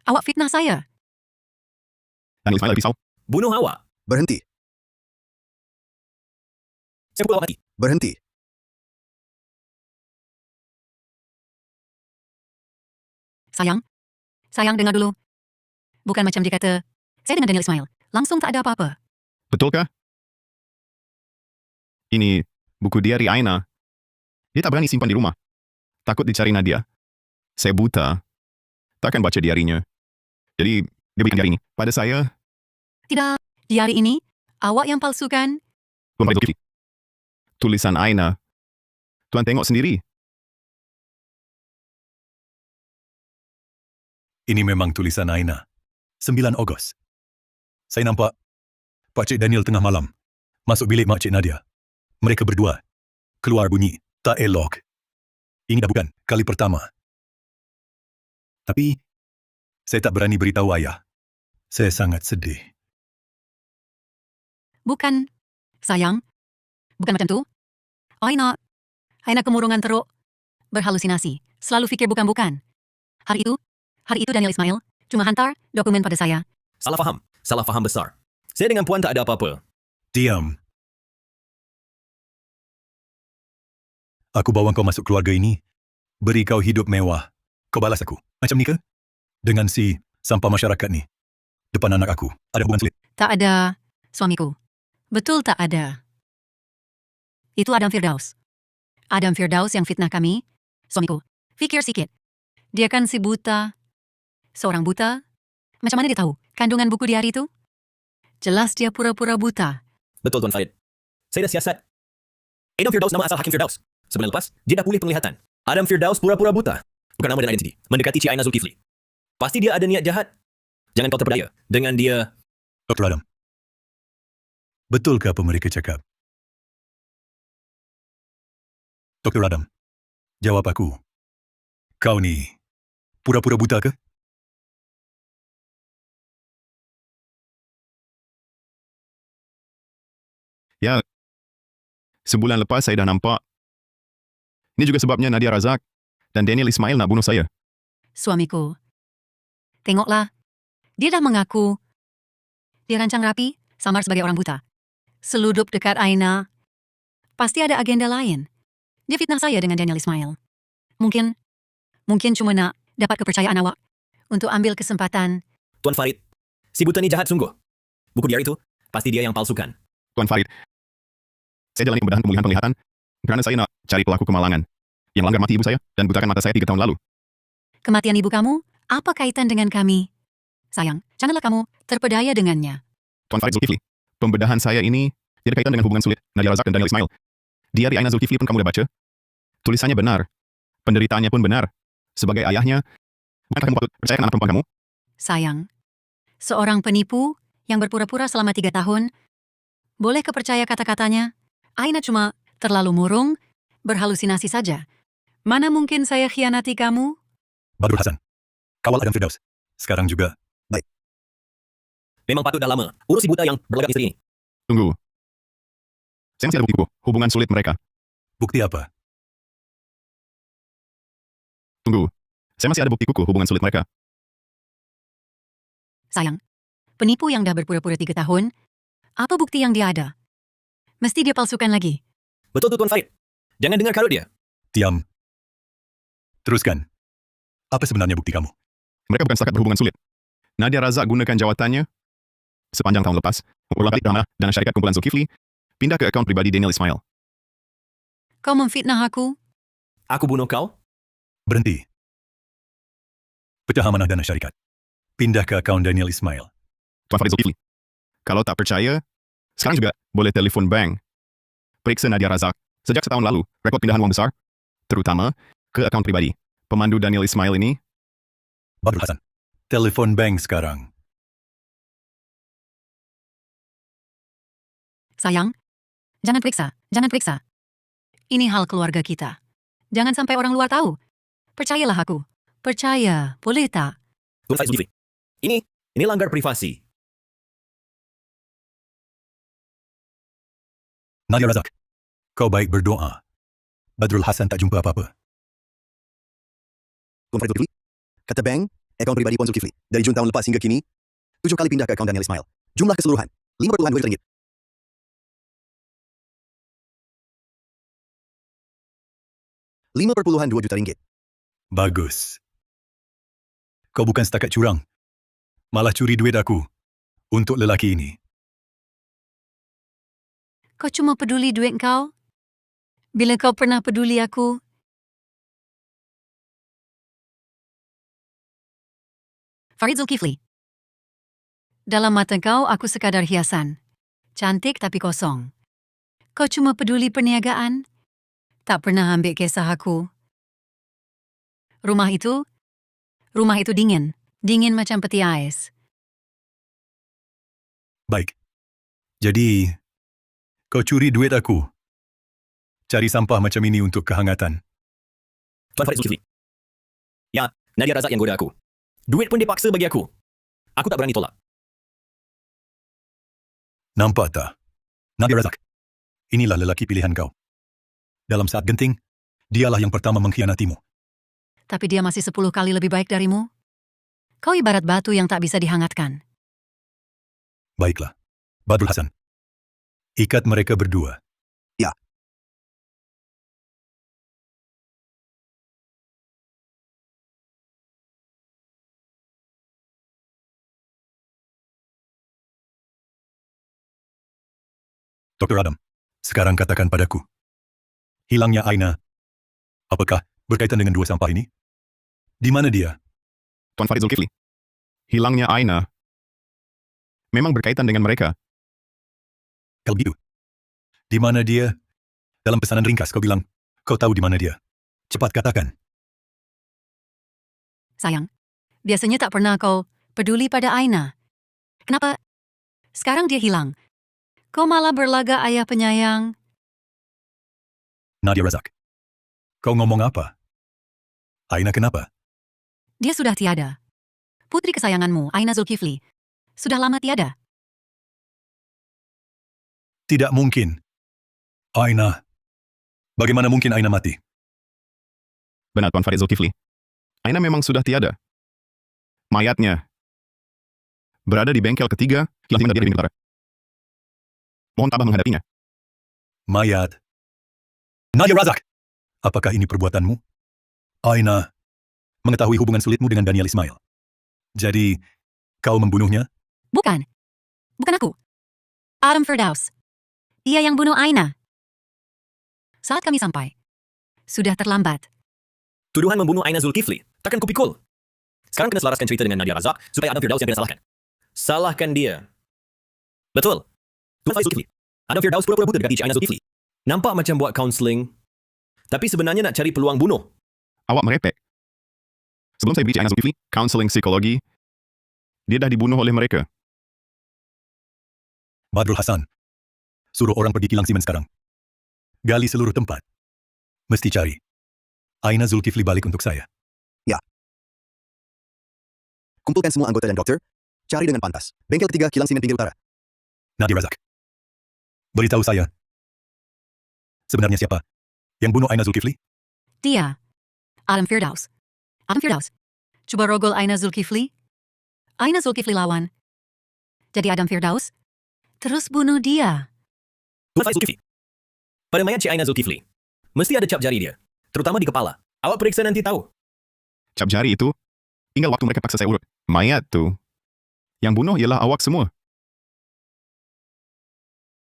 Awak fitnah saya. Daniel Ismail pisau. Bunuh awak. Berhenti. Saya pukul awak mati. Berhenti. Sayang dengar dulu. Bukan macam dia kata, saya dengan Daniel Ismail, langsung tak ada apa-apa. Betulkah? Ini buku diari Aina. Dia tak berani simpan di rumah. Takut dicari Nadia. Saya buta. Takkan baca diarinya. Jadi, dia berikan diari ini pada saya. Tidak, diari ini, awak yang palsukan. Tuan Farid Zulkifli. Tulisan Aina. Tuan tengok sendiri. Ini memang tulisan Aina. 9 Ogos. Saya nampak Pakcik Daniel tengah malam masuk bilik Makcik Nadia. Mereka berdua keluar bunyi tak elok. Ini dah bukan kali pertama. Tapi saya tak berani beritahu ayah. Saya sangat sedih. Bukan, sayang. Bukan macam tu. Aina kemurungan teruk. Berhalusinasi. Selalu fikir bukan-bukan. Hari itu Daniel Ismail cuma hantar dokumen pada saya. Salah faham besar. Saya dengan Puan tak ada apa-apa. Diam. Aku bawa kau masuk keluarga ini, beri kau hidup mewah. Kau balas aku. Macam ni ke? Dengan si sampah masyarakat ni. Depan anak aku. Ada hubungan sulit. Tak ada, suamiku. Betul tak ada. Itu Adam Firdaus. Adam Firdaus yang fitnah kami. Suamiku, fikir sikit. Dia kan si buta. Seorang buta. Macam mana dia tahu kandungan buku di hari itu? Jelas dia pura-pura buta. Betul, Tuan Farid. Saya dah siasat. Adam Firdaus nama asal Hakim Firdaus. Sebulan lepas, dia dah pulih penglihatan. Adam Firdaus pura-pura buta. Bukan nama dan identiti. Mendekati Cik Aina Zulkifli. Pasti dia ada niat jahat. Jangan kau terpedaya dengan dia. Dr. Adam. Betulkah apa mereka cakap? Dr. Adam, jawab aku. Kau ni pura-pura buta ke? Sebulan lepas saya dah nampak. Ini juga sebabnya Nadia Razak dan Daniel Ismail nak bunuh saya. Suamiku. Tengoklah. Dia dah mengaku. Dia rancang rapi, samar sebagai orang buta. Seludup dekat Aina. Pasti ada agenda lain. Dia fitnah saya dengan Daniel Ismail. Mungkin cuma nak dapat kepercayaan awak untuk ambil kesempatan. Tuan Farid, si buta ni jahat sungguh. Buku diari itu, pasti dia yang palsukan. Tuan Farid, saya jalani pembedahan pemulihan penglihatan kerana saya nak cari pelaku kemalangan yang langgar mati ibu saya dan butakan mata saya 3 tahun lalu. Kematian ibu kamu, apa kaitan dengan kami? Sayang, janganlah kamu terpedaya dengannya. Tuan Farid Zulkifli, pembedahan saya ini tidak kaitan dengan hubungan sulit Nadia Razak dan Daniel Ismail. Diari Aina Zulkifli pun kamu dah baca. Tulisannya benar. Penderitaannya pun benar. Sebagai ayahnya, bukankah kamu patut percayakan anak perempuan kamu? Sayang, seorang penipu yang berpura-pura selama 3 tahun, boleh kepercaya kata-katanya? Aina cuma terlalu murung, berhalusinasi saja. Mana mungkin saya khianati kamu? Badrul Hasan, kawal Adam Firdaus. Sekarang juga. Memang patut dah lama urus si buta yang berlagak isteri ini. Tunggu. Saya masih ada bukti hubungan sulit mereka. Bukti apa? Tunggu. Saya masih ada bukti kukuh hubungan sulit mereka. Sayang, penipu yang dah berpura-pura 3 tahun, apa bukti yang dia ada? Mesti dia palsukan lagi. Betul tu Tuan Farid. Jangan dengar karut dia. Diam. Teruskan. Apa sebenarnya bukti kamu? Mereka bukan setakat berhubungan sulit. Nadia Razak gunakan jawatannya sepanjang tahun lepas, mengulang balik dana dan syarikat kumpulan Zulkifli, pindah ke akaun pribadi Daniel Ismail. Kau memfitnah aku? Aku bunuh kau? Berhenti. Pecah amanah dana syarikat. Pindah ke akaun Daniel Ismail. Tuan Farid Zulkifli, kalau tak percaya, sekarang juga boleh telefon bank. Periksa Nadia Razak. Sejak setahun lalu, rekod pindahan wang besar, terutama ke akaun pribadi. Pemandu Daniel Ismail ini, Badrul Hasan, telefon bank sekarang. Sayang, jangan periksa. Ini hal keluarga kita. Jangan sampai orang luar tahu. Percayalah aku. Percaya, boleh tak? Tuan Farid Zulkifli. Ini langgar privasi. Nadia Razak, kau baik berdoa. Badrul Hasan tak jumpa apa-apa. Tuan Farid Zulkifli, kata bank, akaun pribadi Puan Zulkifli dari Jun tahun lepas hingga kini, 7 kali pindah ke akaun Daniel Ismail. Jumlah keseluruhan, 5,2 juta ringgit. RM5,2 juta. Bagus. Kau bukan setakat curang, malah curi duit aku untuk lelaki ini. Kau cuma peduli duit kau? Bila kau pernah peduli aku? Farid Zulkifli. Dalam mata kau, aku sekadar hiasan. Cantik tapi kosong. Kau cuma peduli perniagaan? Tak pernah ambil kisah aku. Rumah itu dingin. Dingin macam peti ais. Baik. Jadi, kau curi duit aku. Cari sampah macam ini untuk kehangatan. Tuan Farid Zulkifli. Ya, Nadia Razak yang goda aku. Duit pun dipaksa bagi aku. Aku tak berani tolak. Nampak tak? Nadia Razak, inilah lelaki pilihan kau. Dalam saat genting, dialah yang pertama mengkhianatimu. Tapi dia masih 10 kali lebih baik darimu. Kau ibarat batu yang tak bisa dihangatkan. Baiklah, Badrul Hasan. Ikat mereka berdua. Ya. Dr. Adam, sekarang katakan padaku. Hilangnya Aina, apakah berkaitan dengan 2 sampah ini? Di mana dia? Tuan Farid Zulkifli, hilangnya Aina memang berkaitan dengan mereka. Kalau begitu, di mana dia? Dalam pesanan ringkas kau bilang, kau tahu di mana dia. Cepat katakan. Sayang, biasanya tak pernah kau peduli pada Aina. Kenapa sekarang dia hilang? Kau malah berlagak ayah penyayang. Nadia Razak, kau ngomong apa? Aina kenapa? Dia sudah tiada. Putri kesayanganmu, Aina Zulkifli, sudah lama tiada. Tidak mungkin. Aina. Bagaimana mungkin Aina mati? Benar, Tuan Farid Zulkifli. Aina memang sudah tiada. Mayatnya berada di bengkel ketiga, kilang simen Nadia di Bintang Utara. Mohon tabah menghadapinya. Mayat. Nadia Razak. Apakah ini perbuatanmu? Aina mengetahui hubungan sulitmu dengan Daniel Ismail. Jadi, kau membunuhnya? Bukan. Bukan aku. Adam Firdaus. Dia yang bunuh Aina. Saat kami sampai, sudah terlambat. Tuduhan membunuh Aina Zulkifli. Takkan kupikul. Sekarang kena selaraskan cerita dengan Nadia Razak supaya Adam Firdaus yang kena salahkan. Salahkan dia. Betul. Tuan Farid Zulkifli. Adam Firdaus pura-pura buta dekati Cik Aina Zulkifli. Nampak macam buat kaunseling. Tapi sebenarnya nak cari peluang bunuh. Awak merepek. Sebelum saya beri Cik Aina Zulkifli kaunseling psikologi, dia dah dibunuh oleh mereka. Badrul Hasan. Suruh orang pergi kilang simen sekarang. Gali seluruh tempat. Mesti cari. Aina Zulkifli balik untuk saya. Kumpulkan semua anggota dan dokter. Cari dengan pantas. Bengkel ketiga kilang simen pinggir utara. Nadia Razak. Beritahu saya. Sebenarnya siapa yang bunuh Aina Zulkifli? Dia. Adam Firdaus. Adam Firdaus. Cuba rogol Aina Zulkifli. Aina Zulkifli lawan. Jadi Adam Firdaus. Terus bunuh dia. Tuan Farid Zulkifli. Pada mayat Cik Aina Zulkifli, mesti ada cap jari dia. Terutama di kepala. Awak periksa nanti tahu. Cap jari itu, tinggal waktu mereka paksa saya urut. Mayat tu, yang bunuh ialah awak semua.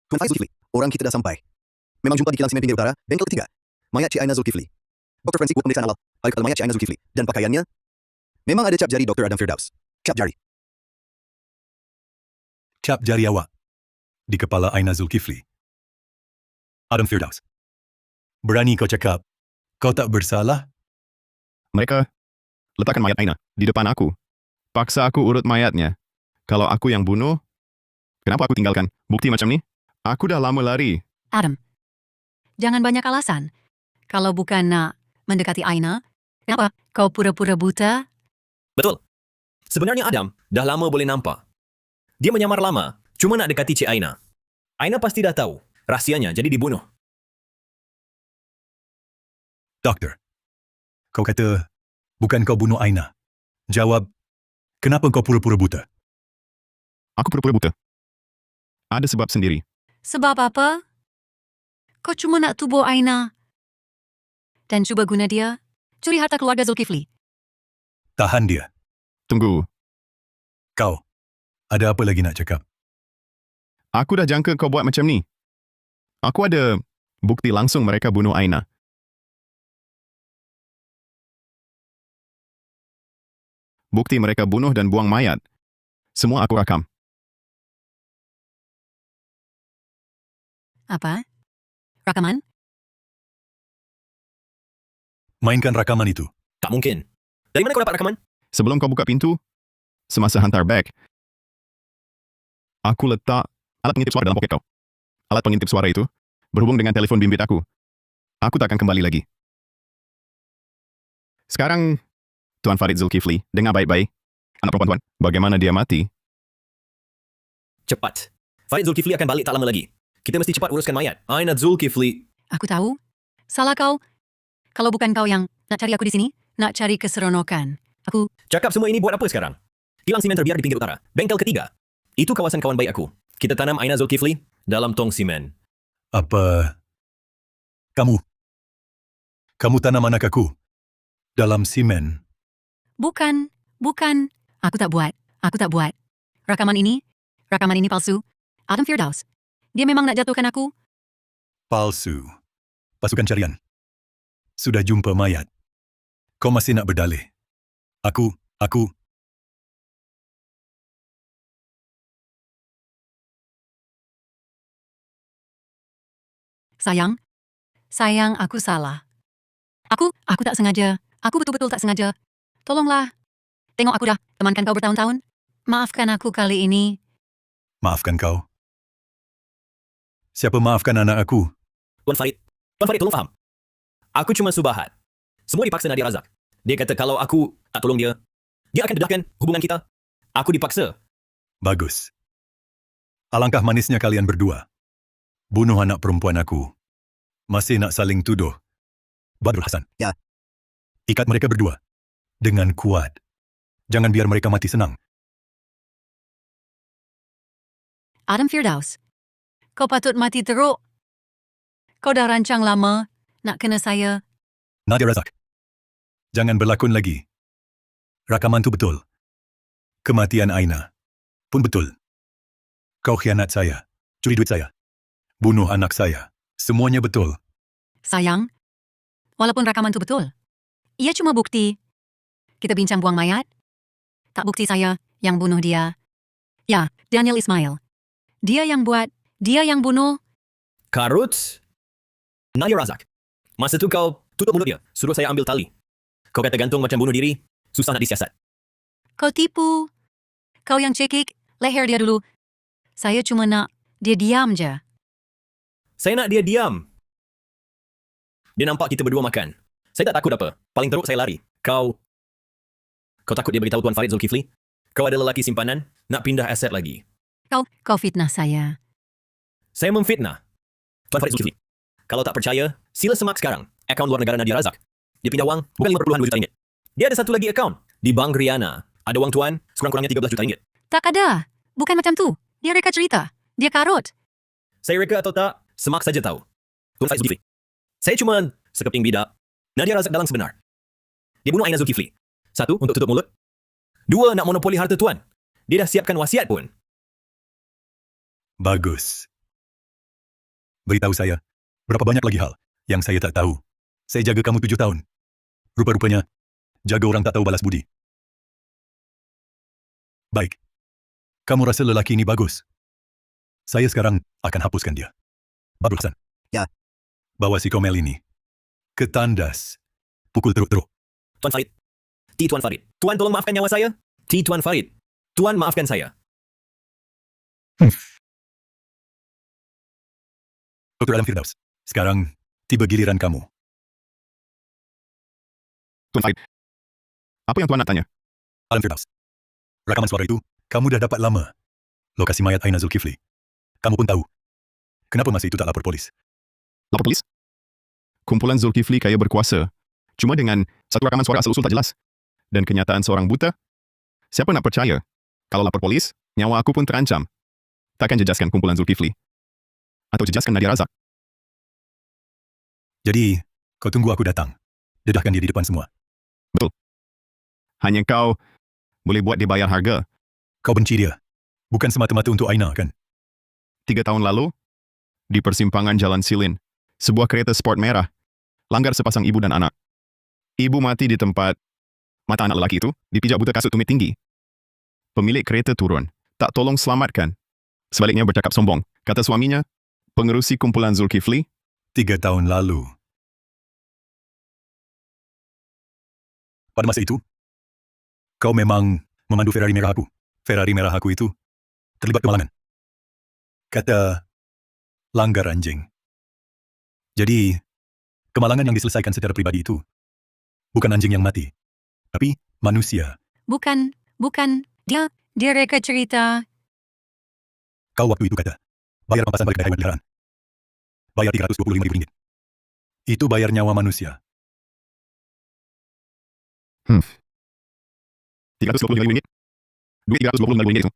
Tuan Farid Zulkifli, orang kita dah sampai. Memang jumpa di kilang simen pinggir utara, bengkel ketiga. Mayat Cik Aina Zulkifli. Doktor forensik buat pemeriksaan awal. Balik mayat Cik Aina Zulkifli. Dan pakaiannya, memang ada cap jari Dr. Adam Firdaus. Cap jari. Cap jari awak di kepala Aina Zulkifli. Adam Firdaus. Berani kau cakap kau tak bersalah? Mereka letakkan mayat Aina di depan aku. Paksa aku urut mayatnya. Kalau aku yang bunuh, kenapa aku tinggalkan bukti macam ni? Aku dah lama lari. Adam. Jangan banyak alasan. Kalau bukan nak mendekati Aina, kenapa kau pura-pura buta? Betul. Sebenarnya Adam dah lama boleh nampak. Dia menyamar lama, cuma nak dekati Cik Aina. Aina pasti dah tahu rahsianya, jadi dibunuh. Doktor, kau kata bukan kau bunuh Aina. Jawab, kenapa kau pura-pura buta? Aku pura-pura buta. Ada sebab sendiri. Sebab apa? Kau cuma nak tubuh Aina. Dan cuba guna dia, curi harta keluarga Zulkifli. Tahan dia. Tunggu. Kau, ada apa lagi nak cakap? Aku dah jangka kau buat macam ni. Aku ada bukti langsung mereka bunuh Aina. Bukti mereka bunuh dan buang mayat. Semua aku rakam. Apa? Rakaman? Mainkan rakaman itu. Tak mungkin. Dari mana kau dapat rakaman? Sebelum kau buka pintu, semasa hantar beg, aku letak alat pengintip suara dalam poket kau. Alat pengintip suara itu berhubung dengan telefon bimbit aku. Aku tak akan kembali lagi. Sekarang, Tuan Farid Zulkifli, dengar baik-baik. Anak perempuan tuan, bagaimana dia mati? Cepat. Farid Zulkifli akan balik tak lama lagi. Kita mesti cepat uruskan mayat. Aina Zulkifli. Aku tahu. Salah kau. Kalau bukan kau yang nak cari aku di sini, nak cari keseronokan. Aku... Cakap semua ini buat apa sekarang? Kilang simen terbiar di pinggir utara. Bengkel ketiga. Itu kawasan kawan baik aku. Kita tanam Aina Zulkifli dalam tong simen. Apa? Kamu tanam anak aku dalam simen. Bukan. Aku tak buat. Rakaman ini palsu. Adam Firdaus. Dia memang nak jatuhkan aku. Palsu. Pasukan carian. Sudah jumpa mayat. Kau masih nak berdalih. Aku... Sayang, aku salah. Aku tak sengaja. Aku betul-betul tak sengaja. Tolonglah. Tengok aku dah temankan kau bertahun-tahun. Maafkan aku kali ini. Maafkan kau. Siapa maafkan anak aku? Tuan Farid, tolong faham. Aku cuma subahat. Semua dipaksa Nadia Razak. Dia kata kalau aku tak tolong dia, dia akan dedahkan hubungan kita. Aku dipaksa. Bagus. Alangkah manisnya kalian berdua. Bunuh anak perempuan aku Masih nak saling tuduh? Badrul Hasan. Ya. Ikat mereka berdua. Dengan kuat. Jangan biar mereka mati senang. Adam Firdaus, kau patut mati teruk. Kau dah rancang lama nak kena saya. Nadia Razak. Jangan berlakon lagi. Rakaman tu betul. Kematian Aina pun betul. Kau khianat saya. Curi duit saya. Bunuh anak saya. Semuanya betul. Sayang, walaupun rakaman tu betul, ia cuma bukti. Kita bincang buang mayat. Tak bukti saya yang bunuh dia. Ya, Daniel Ismail. Dia yang buat, dia yang bunuh. Karut, Nadia Razak. Masa tu kau tutup mulut dia, suruh saya ambil tali. Kau kata gantung macam bunuh diri, susah nak disiasat. Kau tipu. Kau yang cekik, leher dia dulu. Saya cuma nak dia diam je. Saya nak dia diam. Dia nampak kita berdua makan. Saya tak takut apa. Paling teruk saya lari. Kau takut dia beritahu Tuan Farid Zulkifli? Kau ada lelaki simpanan, nak pindah aset lagi. Kau fitnah saya. Saya memfitnah Tuan Farid Zulkifli. Kalau tak percaya, sila semak sekarang akaun luar negara Nadia Razak. Dia pindah wang bukan 5.2 juta ringgit. Dia ada satu lagi akaun di Bank Riana. Ada wang tuan sekurang-kurangnya 13 juta ringgit. Tak ada. Bukan macam tu. Dia reka cerita. Dia karut. Saya reka atau tak, semak saja tahu. Tuan Farid Zulkifli. Saya cuma sekeping bidak. Nadia Razak dalang sebenar. Dia bunuh Aina Zulkifli. 1, untuk tutup mulut. 2, nak monopoli harta tuan. Dia dah siapkan wasiat pun. Bagus. Beritahu saya, berapa banyak lagi hal yang saya tak tahu. Saya jaga kamu 7 tahun. Rupa-rupanya, jaga orang tak tahu balas budi. Baik. Kamu rasa lelaki ini bagus? Saya sekarang akan hapuskan dia. Badrul Hasan. Ya. Bawa si Komel ini ke tandas. Pukul teruk-teruk. Tuan Farid. Tuan Farid. Tuan tolong maafkan nyawa saya. Tuan Farid. Tuan maafkan saya. Dr. Adam Firdaus. Sekarang, tiba giliran kamu. Tuan Farid, apa yang tuan nak tanya? Adam Firdaus. Rakaman suara itu, kamu dah dapat lama. Lokasi mayat Aina Zulkifli. Kamu pun tahu. Kenapa masa itu tak lapor polis? Lapor polis? Kumpulan Zulkifli kaya berkuasa. Cuma dengan satu rakaman suara asal-usul tak jelas. Dan kenyataan seorang buta? Siapa nak percaya? Kalau lapor polis, nyawa aku pun terancam. Takkan jejaskan kumpulan Zulkifli? Atau jejaskan Nadia Razak? Jadi, kau tunggu aku datang. Dedahkan dia di depan semua. Betul. Hanya kau boleh buat dia bayar harga. Kau benci dia. Bukan semata-mata untuk Aina, kan? 3 tahun lalu, di persimpangan Jalan Silin, sebuah kereta sport merah langgar sepasang ibu dan anak. Ibu mati di tempat. Mata anak lelaki itu dipijak buta kasut tumit tinggi. Pemilik kereta turun, tak tolong selamatkan. Sebaliknya bercakap sombong. Kata suaminya, pengerusi kumpulan Zulkifli. 3 tahun lalu. Pada masa itu, kau memang memandu Ferrari merah aku. Ferrari merah aku itu terlibat kemalangan. Kata langgar anjing. Jadi, kemalangan yang diselesaikan secara pribadi itu bukan anjing yang mati, tapi manusia. Bukan. Dia reka cerita. Kau waktu itu kata, bayar pampasan balik dari hewan peliharaan. Bayar Rp325.000. Itu bayar nyawa manusia. RM325. Duit RM325 itu.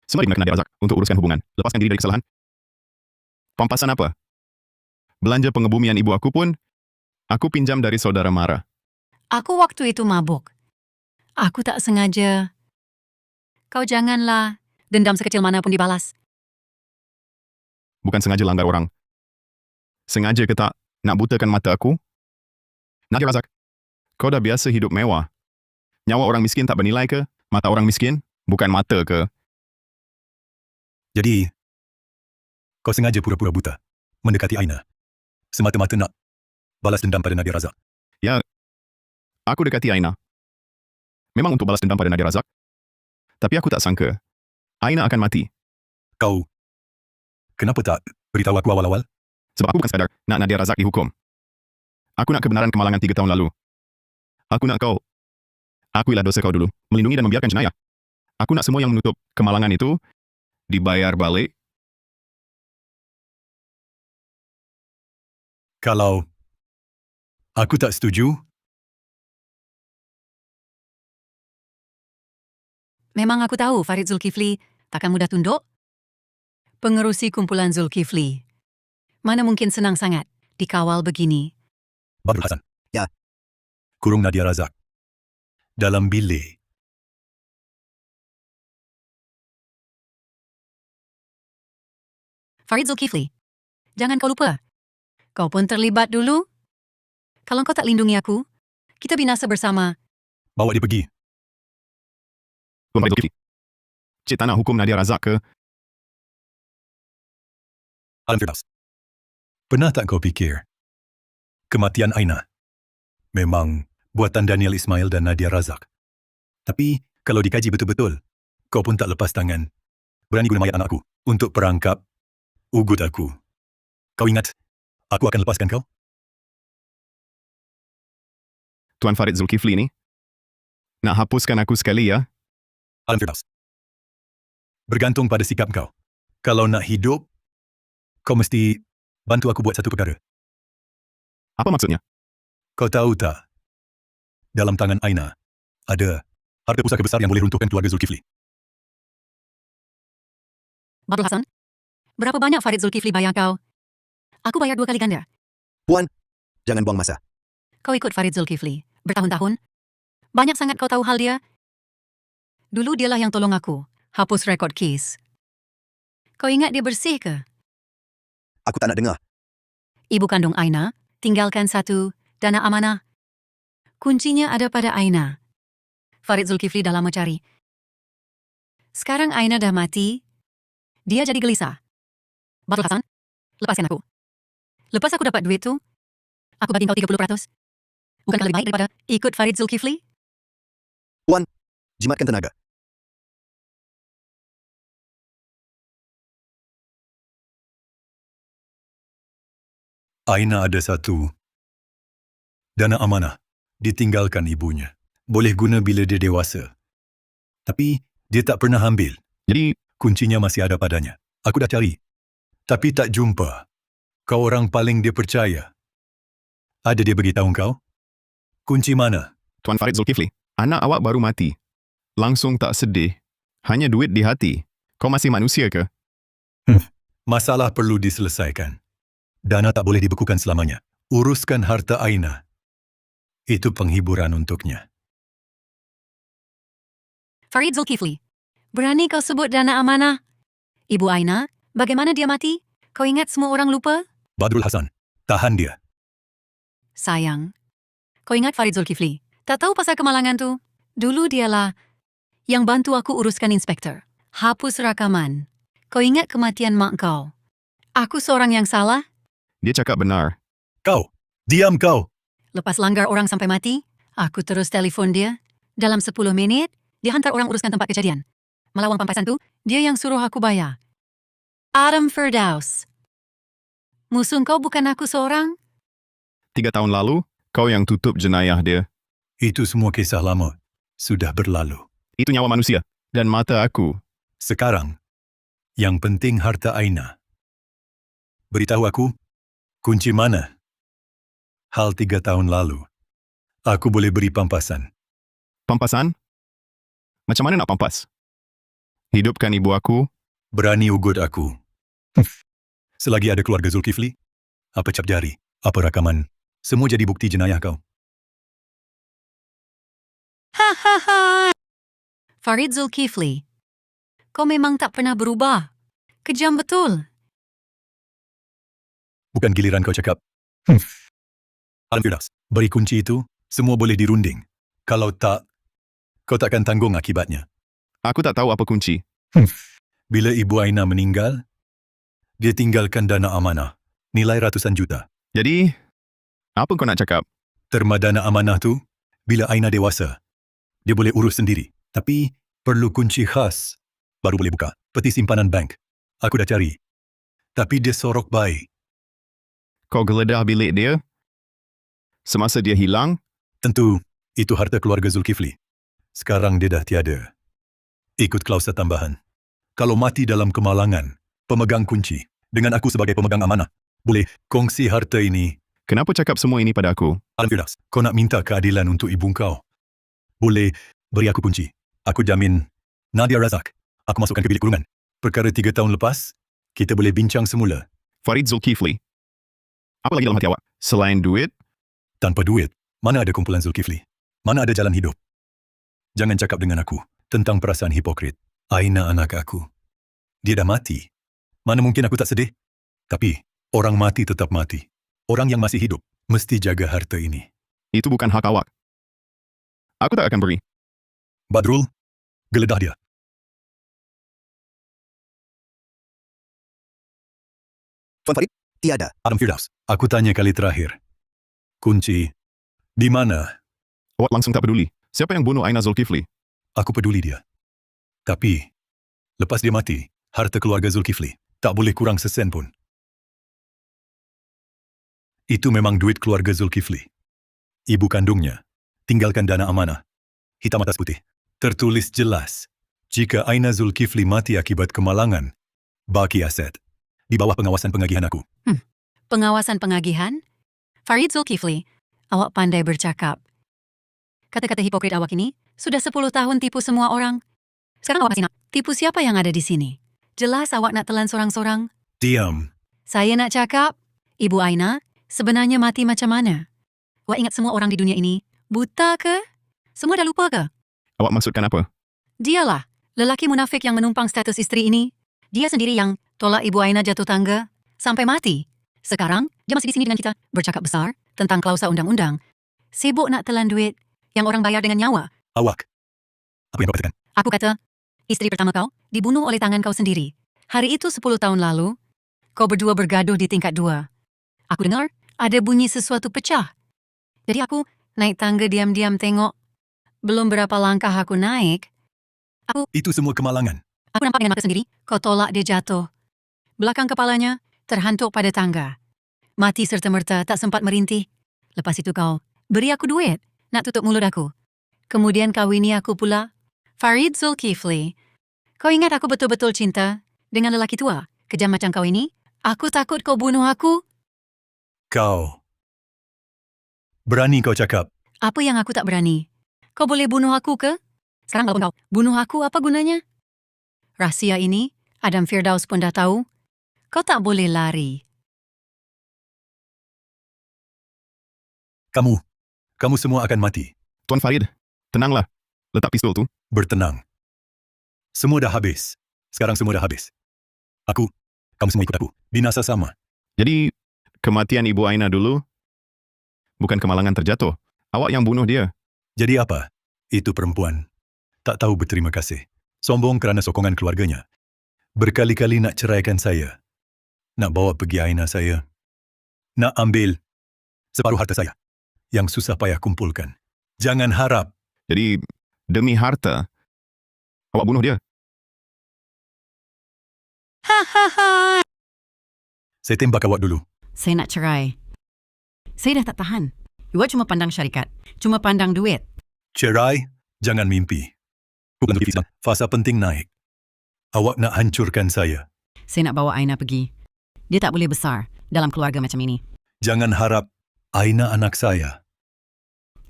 Semari gunakan Nadia Razak untuk uruskan hubungan. Lepaskan diri dari kesalahan. Pampasan apa? Belanja pengebumian ibu aku pun, aku pinjam dari saudara Mara. Aku waktu itu mabuk. Aku tak sengaja. Kau janganlah. Dendam sekecil mana pun dibalas. Bukan sengaja langgar orang. Sengaja ke tak nak butakan mata aku? Nadia Razak, kau dah biasa hidup mewah. Nyawa orang miskin tak bernilai ke? Mata orang miskin, bukan mata ke? Jadi, kau sengaja pura-pura buta, mendekati Aina. Semata-mata nak balas dendam pada Nadia Razak. Ya, aku dekati Aina. Memang untuk balas dendam pada Nadia Razak. Tapi aku tak sangka, Aina akan mati. Kau, kenapa tak beritahu aku awal-awal? Sebab aku bukan sekadar nak Nadia Razak dihukum. Aku nak kebenaran kemalangan 3 tahun lalu. Aku nak kau. Akuilah dosa kau dulu, melindungi dan membiarkan jenayah. Aku nak semua yang menutup kemalangan itu dibayar balik Kalau aku tak setuju, Memang aku tahu Farid Zulkifli takkan mudah tunduk. Pengerusi kumpulan Zulkifli. Mana mungkin senang sangat dikawal begini. Badrul Hasan. Ya. Kurung Nadia Razak. Dalam bilik. Farid Zulkifli, jangan kau lupa. Kau pun terlibat dulu. Kalau kau tak lindungi aku, kita binasa bersama. Bawa dia pergi. Tuan Farid Zulkifli. Cik tak nak hukum Nadia Razak ke? Alam Firdaus. Pernah tak kau fikir kematian Aina memang buatan Daniel Ismail dan Nadia Razak? Tapi kalau dikaji betul-betul, kau pun tak lepas tangan. Berani guna mayat anakku untuk perangkap ugut aku. Kau ingat aku akan lepaskan kau? Tuan Farid Zulkifli ni nak hapuskan aku sekali ya? Alam Firdaus. Bergantung pada sikap kau. Kalau nak hidup, kau mesti bantu aku buat satu perkara. Apa maksudnya? Kau tahu tak, dalam tangan Aina ada harta pusaka besar yang boleh runtuhkan keluarga Zulkifli. Badrul Hasan, berapa banyak Farid Zulkifli bayar kau? Aku bayar 2 kali ganda. Puan, jangan buang masa. Kau ikut Farid Zulkifli bertahun-tahun. Banyak sangat kau tahu hal dia. Dulu dialah yang tolong aku hapus rekod kes. Kau ingat dia bersih ke? Aku tak nak dengar. Ibu kandung Aina tinggalkan satu dana amanah. Kuncinya ada pada Aina. Farid Zulkifli dah lama cari. Sekarang Aina dah mati. Dia jadi gelisah. Badrul Hasan, lepaskan aku. Lepas aku dapat duit tu, aku bagi kau 30%. Bukankah lebih baik daripada ikut Farid Zulkifli? Puan, jimatkan tenaga. Aina ada satu dana amanah ditinggalkan ibunya. Boleh guna bila dia dewasa. Tapi dia tak pernah ambil. Jadi, Kuncinya masih ada padanya. Aku dah cari. Tapi tak jumpa. Kau orang paling dia percaya. Ada dia beritahu kau? Kunci mana? Tuan Farid Zulkifli, anak awak baru mati. Langsung tak sedih. Hanya duit di hati. Kau masih manusia ke? Masalah perlu diselesaikan. Dana tak boleh dibekukan selamanya. Uruskan harta Aina. Itu penghiburan untuknya. Farid Zulkifli, berani kau sebut dana amanah? Ibu Aina, bagaimana dia mati? Kau ingat semua orang lupa? Badrul Hasan, tahan dia. Sayang. Kau ingat Farid Zulkifli? Tak tahu pasal kemalangan tu? Dulu dialah yang bantu aku uruskan inspektor. Hapus rakaman. Kau ingat kematian mak kau? Aku seorang yang salah? Dia cakap benar. Kau, diam kau. Lepas langgar orang sampai mati, aku terus telefon dia. Dalam 10 minit, dia hantar orang uruskan tempat kejadian. Malah wang pampasan tu, dia yang suruh aku bayar. Adam Firdaus. Musuh kau bukan aku seorang? 3 tahun lalu, kau yang tutup jenayah dia. Itu semua kisah lama. Sudah berlalu. Itu nyawa manusia. Dan mata aku. Sekarang, yang penting harta Aina. Beritahu aku, kunci mana? Hal 3 tahun lalu. Aku boleh beri pampasan. Pampasan? Macam mana nak pampas? Hidupkan ibu aku. Berani ugut aku. Selagi ada keluarga Zulkifli, apa cap jari, apa rakaman, semua jadi bukti jenayah kau. Hahaha. Farid Zulkifli, kau memang tak pernah berubah. Kejam betul. Bukan giliran kau cakap. Alam Firdaus, beri kunci itu, semua boleh dirunding. Kalau tak, kau takkan tanggung akibatnya. Aku tak tahu apa kunci. Bila Ibu Aina meninggal, dia tinggalkan dana amanah, nilai ratusan juta. Jadi, apa kau nak cakap? Terma dana amanah tu, bila Aina dewasa, dia boleh urus sendiri. Tapi, perlu kunci khas, baru boleh buka. Peti simpanan bank. Aku dah cari. Tapi dia sorok baik. Kau geledah bilik dia? Semasa dia hilang? Tentu, itu harta keluarga Zulkifli. Sekarang dia dah tiada. Ikut klausa tambahan. Kalau mati dalam kemalangan, pemegang kunci, dengan aku sebagai pemegang amanah, boleh kongsi harta ini Kenapa cakap semua ini pada aku? Adam Firdaus, kau nak minta keadilan untuk ibu kau. Boleh beri aku kunci. Aku jamin Nadia Razak. Aku masukkan ke bilik kurungan. Perkara 3 tahun lepas, kita boleh bincang semula. Farid Zulkifli. Apa lagi dalam hati awak? Selain duit, Tanpa duit, mana ada kumpulan Zulkifli? Mana ada jalan hidup? Jangan cakap dengan aku tentang perasaan hipokrit. Aina anak aku. Dia dah mati. Mana mungkin aku tak sedih? Tapi, orang mati tetap mati. Orang yang masih hidup mesti jaga harta ini. itu bukan hak awak. Aku tak akan beri. Badrul, geledah dia. Tuan Farid, tiada. Adam Firdaus, aku tanya kali terakhir. Kunci, di mana? Awak langsung tak peduli. Siapa yang bunuh Aina Zulkifli? Aku peduli dia. Tapi, lepas dia mati, harta keluarga Zulkifli tak boleh kurang sesen pun. Itu memang duit keluarga Zulkifli. Ibu kandungnya tinggalkan dana amanah. Hitam atas putih. Tertulis jelas, jika Aina Zulkifli mati akibat kemalangan, baki aset di bawah pengawasan pengagihan aku. Pengawasan pengagihan? Farid Zulkifli, awak pandai bercakap. Kata-kata hipokrit awak ini sudah 10 tahun tipu semua orang. Sekarang awak masih nak tipu siapa yang ada di sini? Jelas awak nak telan sorang-sorang. Diam. Saya nak cakap, Ibu Aina sebenarnya mati macam mana? Awak ingat semua orang di dunia ini buta ke? Semua dah lupa ke? Awak maksudkan apa? Dialah, lelaki munafik yang menumpang status isteri ini. Dia sendiri yang tolak Ibu Aina jatuh tangga sampai mati. Sekarang, dia masih di sini dengan kita, bercakap besar tentang klausa undang-undang. Sibuk nak telan duit yang orang bayar dengan nyawa. Awak. Apa yang kau katakan? Aku kata, isteri pertama kau dibunuh oleh tangan kau sendiri. Hari itu 10 tahun lalu, kau berdua bergaduh di tingkat 2. Aku dengar ada bunyi sesuatu pecah. Jadi aku naik tangga diam-diam tengok. Belum berapa langkah aku naik, Itu semua kemalangan. aku nampak dengan mata sendiri, kau tolak dia jatuh. Belakang kepalanya terhantuk pada tangga. Mati serta-merta, tak sempat merintih. Lepas itu kau beri aku duit nak tutup mulut aku. Kemudian kawini aku pula. Farid Zulkifli, kau ingat aku betul-betul cinta dengan lelaki tua? Kejam macam kau ini? Aku takut kau bunuh aku. Kau. Berani kau cakap. Apa yang aku tak berani? Kau boleh bunuh aku ke? Sekarang walaupun kau bunuh aku, apa gunanya? Rahsia ini, Adam Firdaus pun dah tahu. Kau tak boleh lari. Kamu semua akan mati. Tuan Farid, tenanglah. Letak pistol tu. Bertenang. Semua dah habis. Sekarang semua dah habis. Kamu semua ikut aku. Binasa sama. Jadi, kematian Ibu Aina dulu bukan kemalangan terjatuh. Awak yang bunuh dia. Jadi apa? Itu perempuan. Tak tahu berterima kasih. Sombong kerana sokongan keluarganya. Berkali-kali nak ceraikan saya. Nak bawa pergi Aina saya. Nak ambil separuh harta saya. Yang susah payah kumpulkan. Jangan harap. Jadi, demi harta, awak bunuh dia. Saya tembak awak dulu. Saya nak cerai. Saya dah tak tahan. Awak cuma pandang syarikat. Cuma pandang duit. Cerai, jangan mimpi. Bukan lebih sedang. Fasa penting naik. Awak nak hancurkan saya. Saya nak bawa Aina pergi. Dia tak boleh besar dalam keluarga macam ini. Jangan harap Aina anak saya.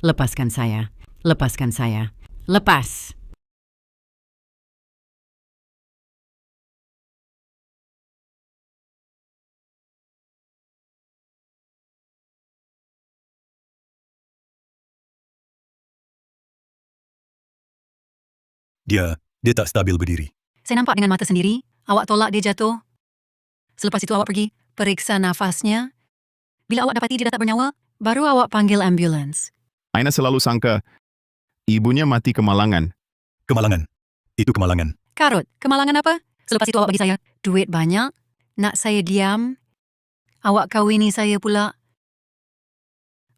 Lepaskan saya. Lepaskan saya. Lepas. Dia tak stabil berdiri. Saya nampak dengan mata sendiri. Awak tolak dia jatuh. Selepas itu awak pergi periksa nafasnya. Bila awak dapati dia dah tak bernyawa, baru awak panggil ambulans. Aina selalu sangka ibunya mati kemalangan. Kemalangan. Itu kemalangan. Karut, kemalangan apa? Selepas itu awak bagi saya duit banyak. Nak saya diam. Awak kawini saya pula.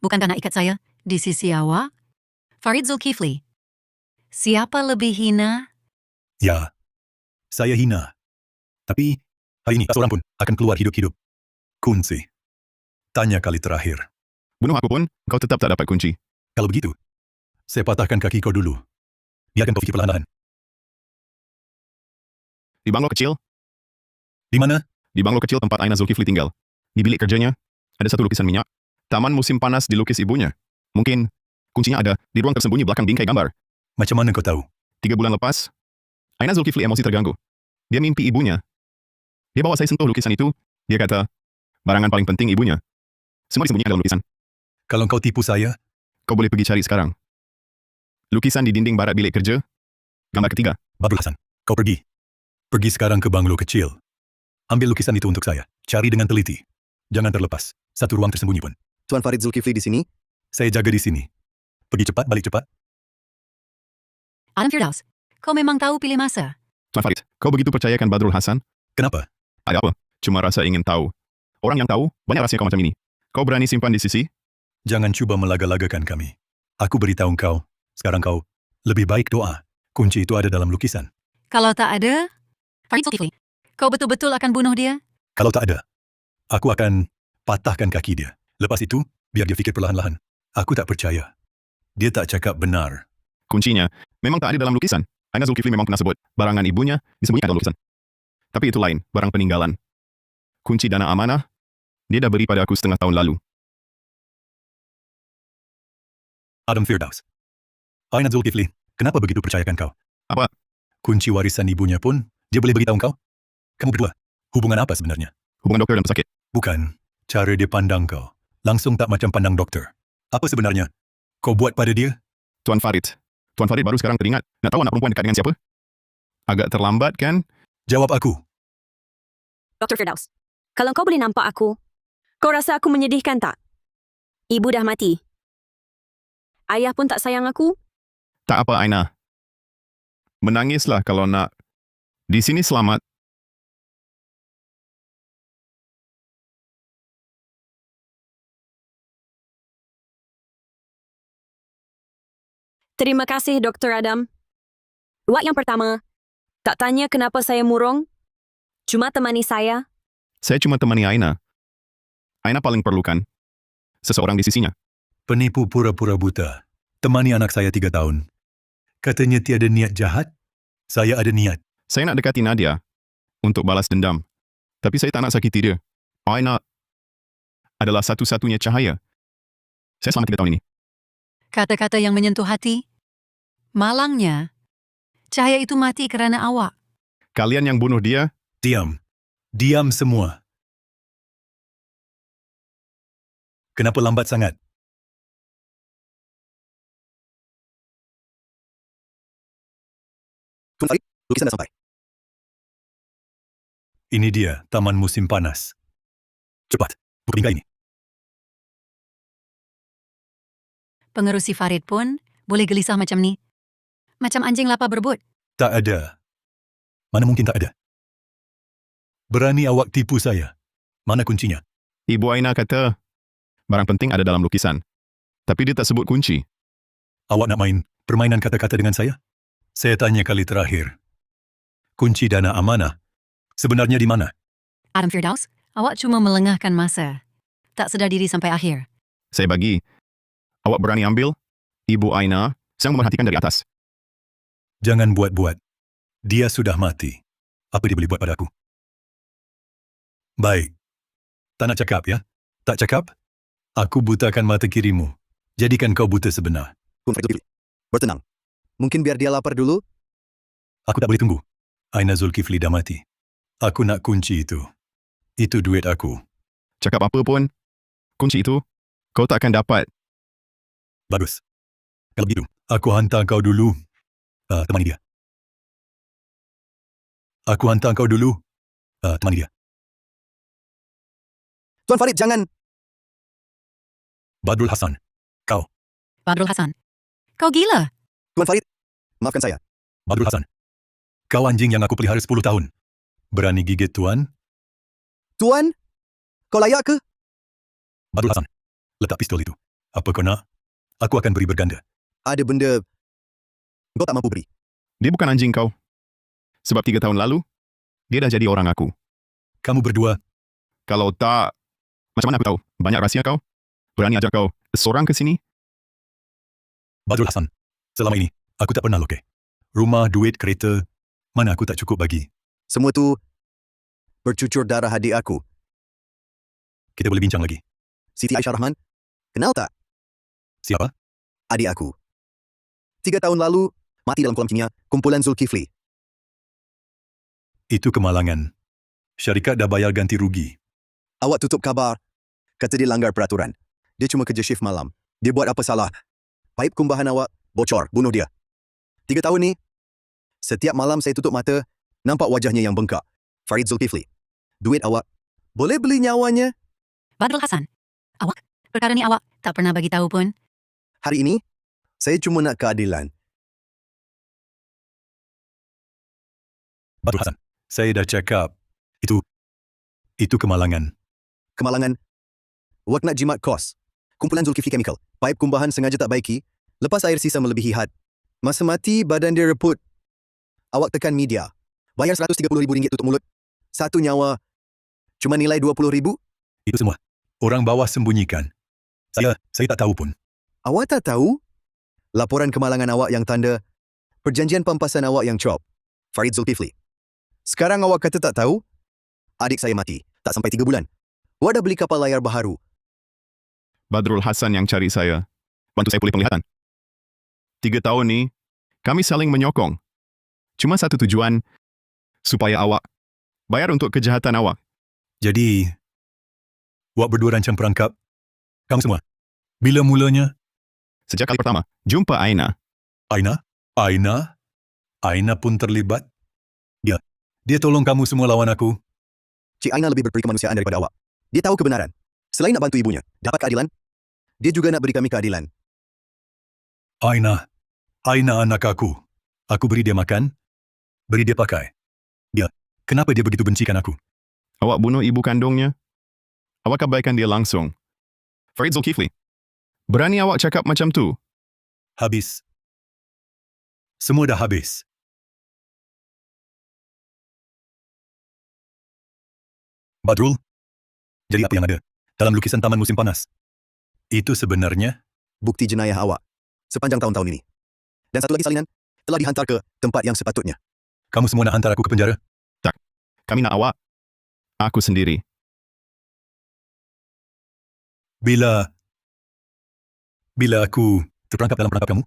Bukankah nak ikat saya di sisi awak? Farid Zulkifli. Siapa lebih hina? Ya, saya hina. Tapi, hari ini tak seorang pun akan keluar hidup-hidup. Kunci. Tanya kali terakhir. Bunuh aku pun, kau tetap tak dapat kunci. Kalau begitu, saya patahkan kaki kau dulu. Biarkan kau fikir perlahan-lahan. Di banglo kecil, Di mana? di banglo kecil tempat Aina Zulkifli tinggal. Di bilik kerjanya, ada satu lukisan minyak Taman musim panas dilukis ibunya. Mungkin kuncinya ada di ruang tersembunyi belakang bingkai gambar. Macam mana kau tahu? 3 bulan lepas, Aina Zulkifli emosi terganggu. Dia mimpi ibunya. Dia bawa saya sentuh lukisan itu. Dia kata, barangan paling penting ibunya. Semua disembunyikan dalam lukisan. Kalau kau tipu saya, Kau boleh pergi cari sekarang. Lukisan di dinding barat bilik kerja. Gambar ketiga. Badrul Hasan, kau pergi. Pergi sekarang ke banglo kecil. Ambil lukisan itu untuk saya. Cari dengan teliti. Jangan terlepas. Satu ruang tersembunyi pun. Tuan Farid Zulkifli di sini. Saya jaga di sini. Pergi cepat, balik cepat. Adam Firdaus, kau memang tahu pilih masa. Tuan Farid, kau begitu percayakan Badrul Hasan? Kenapa? Ada apa? Cuma rasa ingin tahu. Orang yang tahu, banyak rahsia kau macam ini. Kau berani simpan di sisi? Jangan cuba melaga-lagakan kami. Aku beritahu kau. Sekarang kau lebih baik doa. Kunci itu ada dalam lukisan. Kalau tak ada, Farid Zulkifli, kau betul-betul akan bunuh dia? Kalau tak ada, aku akan patahkan kaki dia. Lepas itu, biar dia fikir perlahan-lahan. Aku tak percaya. Dia tak cakap benar. Kuncinya memang tak ada dalam lukisan. Aina Zulkifli memang pernah sebut barangan ibunya disembunyikan dalam lukisan. Tapi itu lain, barang peninggalan. Kunci dana amanah, dia dah beri pada aku setengah tahun lalu. Adam Firdaus. Aina Zulkifli, kenapa begitu percayakan kau? Apa? Kunci warisan ibunya pun, dia boleh beritahu kau? Kamu berdua, hubungan apa sebenarnya? Hubungan doktor dan pesakit. Bukan, cara dia pandang kau. Langsung tak macam pandang doktor. Apa sebenarnya? Kau buat pada dia? Tuan Farid. Tuan Farid baru sekarang teringat. Nak tahu anak perempuan dekat dengan siapa? Agak terlambat kan? Jawab aku. Dr. Firdaus, kalau kau boleh nampak aku, kau rasa aku menyedihkan tak? Ibu dah mati. Ayah pun tak sayang aku. Tak apa, Aina. Menangislah kalau nak. Di sini selamat. Terima kasih, Dr. Adam. Wak yang pertama, tak tanya kenapa saya murung. Cuma temani saya. Saya cuma temani Aina. Aina paling perlukan seseorang di sisinya. Penipu pura-pura buta. Temani anak saya 3 tahun. Katanya tiada niat jahat. Saya ada niat. Saya nak dekati Nadia untuk balas dendam. Tapi saya tak nak sakiti dia. Aina adalah satu-satunya cahaya. Saya selama 3 tahun ini. Kata-kata yang menyentuh hati. Malangnya, cahaya itu mati kerana awak. Kalian yang bunuh dia, Diam. Diam semua. Kenapa lambat sangat? Tuan Farid, lukisan dah sampai. Ini dia, taman musim panas. Cepat, buka bingkai ini. Pengerusi Farid pun boleh gelisah macam ni. Macam anjing lapar berebut. Tak ada. Mana mungkin tak ada? Berani awak tipu saya. Mana kuncinya? Ibu Aina kata barang penting ada dalam lukisan. Tapi dia tak sebut kunci. Awak nak main permainan kata-kata dengan saya? Saya tanya kali terakhir. Kunci dana amanah sebenarnya di mana? Adam Firdaus, awak cuma melengahkan masa. Tak sedar diri sampai akhir. Saya bagi. Awak berani ambil? Ibu Aina sedang memerhatikan dari atas. Jangan buat-buat. Dia sudah mati. Apa dia boleh buat pada aku? Baik. Tak nak cakap, ya? Tak cakap? Aku butakan mata kirimu. Jadikan kau buta sebenar. Tuan Farid Zulkifli, bertenang. Mungkin biar dia lapar dulu. Aku tak boleh tunggu. Aina Zulkifli dah mati. Aku nak kunci itu. Itu duit aku. Cakap apa pun, kunci itu kau tak akan dapat. Bagus. Kalau begitu, aku hantar kau dulu. Temani dia. Aku hantar kau dulu. Temani dia. Tuan Farid, jangan. Badrul Hasan. Kau. Badrul Hasan, kau gila? Tuan Farid, maafkan saya. Badrul Hasan. Kau anjing yang aku pelihara 10 tahun. Berani gigit tuan? Tuan, kau layak ke? Badrul Hasan. Letak pistol itu. Apa kau nak? Aku akan beri berganda. Ada benda kau tak mampu beri. Dia bukan anjing kau. Sebab 3 tahun lalu, dia dah jadi orang aku. Kamu berdua, Kalau tak, macam mana aku tahu? Banyak rahsia kau? Berani ajak kau seorang ke sini? Badrul Hasan. Selama ini, aku tak pernah lokek. Rumah, duit, kereta, mana aku tak cukup bagi. Semua tu bercucur darah adik aku. Kita boleh bincang lagi. Siti Aisyah Rahman, Kenal tak? Siapa? Adik aku. 3 tahun lalu, mati dalam kolam kimia kumpulan Zulkifli. Itu kemalangan. Syarikat dah bayar ganti rugi. Awak tutup khabar. Kata dia langgar peraturan. Dia cuma kerja shift malam. Dia buat apa salah? Paip kumbahan awak bocor, bunuh dia. 3 tahun ni, setiap malam saya tutup mata, nampak wajahnya yang bengkak. Farid Zulkifli. Duit awak, boleh beli nyawanya? Badrul Hasan, awak, perkara ni awak tak pernah bagi tahu pun. Hari ini, saya cuma nak keadilan. Badrul Hasan, saya dah cakap. Itu kemalangan. Kemalangan. Awak nak jimat kos. Kumpulan Zulkifli Chemical. Paip kumbahan sengaja tak baiki. Lepas air sisa melebihi had. Masa mati, badan dia reput. Awak tekan media. Bayar RM130,000 tutup mulut. Satu nyawa. Cuma nilai RM20,000? Itu semua. Orang bawah sembunyikan. Saya tak tahu pun. Awak tak tahu? Laporan kemalangan awak yang tanda. Perjanjian pampasan awak yang cop. Farid Zulkifli. Sekarang awak kata tak tahu? Adik saya mati. Tak sampai 3 bulan. Awak dah beli kapal layar baharu. Badrul Hasan yang cari saya. Bantu saya pulih penglihatan. 3 tahun ni, kami saling menyokong. Cuma satu tujuan, supaya awak bayar untuk kejahatan awak. Jadi, awak berdua rancang perangkap? Kamu semua? Bila mulanya? Sejak kali pertama, jumpa Aina. Aina? Aina pun terlibat? Dia tolong kamu semua lawan aku. Cik Aina lebih berperi kemanusiaan daripada awak. Dia tahu kebenaran. Selain nak bantu ibunya, dapat keadilan, dia juga nak beri kami keadilan. Aina anak aku. Aku beri dia makan, beri dia pakai. Kenapa dia begitu bencikan aku? Awak bunuh ibu kandungnya. Awak abaikan dia langsung. Farid Zulkifli, berani awak cakap macam tu? Habis. Semua dah habis. Badrul, jadi apa yang ada dalam lukisan Taman Musim Panas? Itu sebenarnya Bukti jenayah awak sepanjang tahun-tahun ini. Dan satu lagi salinan, telah dihantar ke tempat yang sepatutnya. kamu semua nak hantar aku ke penjara? Kami nak awak. Aku sendiri. Bila aku terperangkap dalam perangkap kamu?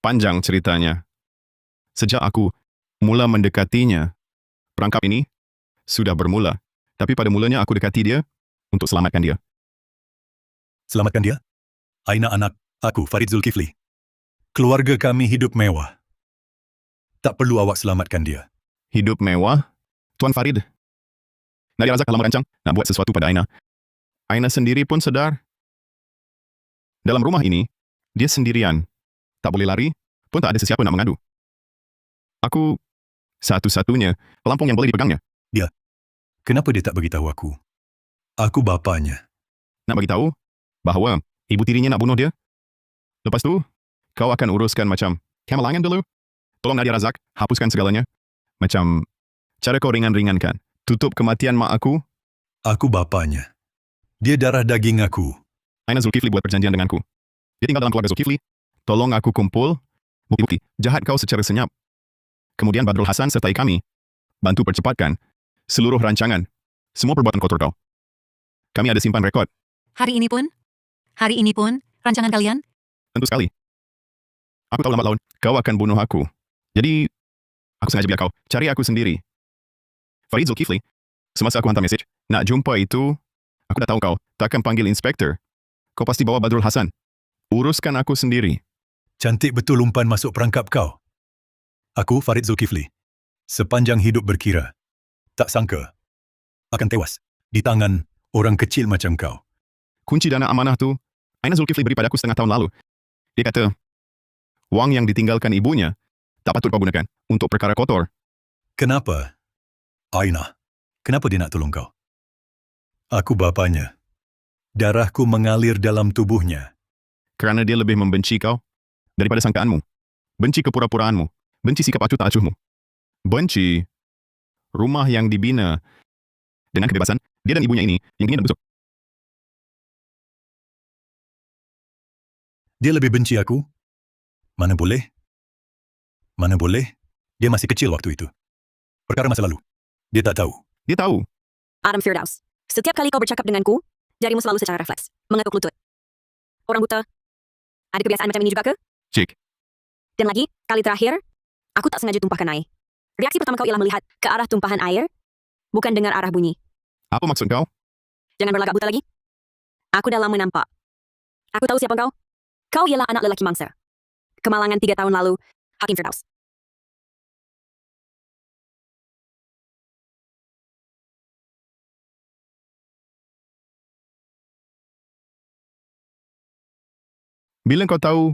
Panjang ceritanya. Sejak aku mula mendekatinya, perangkap ini sudah bermula. Tapi pada mulanya aku dekati dia untuk selamatkan dia. Selamatkan dia? Aina anak aku, Farid Zulkifli. Keluarga kami hidup mewah. Tak perlu awak selamatkan dia. Hidup mewah? Tuan Farid. Nadia Razak dalam merancang nak buat sesuatu pada Aina. Aina sendiri pun sedar. Dalam rumah ini, dia sendirian. Tak boleh lari, pun tak ada sesiapa nak mengadu. Aku satu-satunya pelampung yang boleh dipegangnya. Kenapa dia tak beritahu aku? Aku bapanya. Nak bagi tahu bahawa ibu tirinya nak bunuh dia. Lepas tu, kau akan uruskan macam kemalangan dulu. Tolong Nadia Razak, hapuskan segalanya. Macam cara kau ringan-ringankan. Tutup kematian mak aku. Aku bapanya. Dia darah daging aku. Aina Zulkifli buat perjanjian denganku. Dia tinggal dalam keluarga Zulkifli. Tolong aku kumpul bukti-bukti jahat kau secara senyap. Kemudian Badrul Hasan sertai kami. Bantu percepatkan seluruh rancangan. Semua perbuatan kotor kau. Kami ada simpan rekod. Hari ini pun, rancangan kalian? Tentu sekali. Aku tahu lambat laun, kau akan bunuh aku. Jadi, aku sengaja biar kau cari aku sendiri. Farid Zulkifli, semasa aku hantar mesej, nak jumpa itu, aku dah tahu kau takkan panggil inspektor. Kau pasti bawa Badrul Hasan. Uruskan aku sendiri. Cantik betul umpan masuk perangkap kau. Aku, Farid Zulkifli. Sepanjang hidup berkira. Tak sangka akan tewas di tangan orang kecil macam kau. Kunci dana amanah tu, Aina Zulkifli beri padaku 1/2 tahun lalu. Dia kata, wang yang ditinggalkan ibunya tak patut kau gunakan untuk perkara kotor. Kenapa? Aina, kenapa dia nak tolong kau? Aku bapanya. Darahku mengalir dalam tubuhnya. Kerana dia lebih membenci kau daripada sangkaanmu. Benci kepura-puraanmu. Benci sikap acuh tak acuhmu. Benci rumah yang dibina dengan kebebasan dia dan ibunya ini yang dingin dan busuk. Dia lebih benci aku? Mana boleh? Mana boleh? Dia masih kecil waktu itu. Perkara masa lalu. Dia tak tahu. Dia tahu. Adam Firdaus, setiap kali kau bercakap denganku, Jarimu selalu secara refleks mengetuk lutut. Orang buta. Ada kebiasaan macam ini juga ke? Cik, Dan lagi, kali terakhir, aku tak sengaja tumpahkan air. Reaksi pertama kau ialah melihat ke arah tumpahan air, bukan dengar arah bunyi. apa maksud kau? Jangan berlagak buta lagi. Aku dah lama nampak. Aku tahu siapa kau. Kau ialah anak lelaki mangsa. Kemalangan 3 tahun lalu, Hakim Firdaus. Bila kau tahu,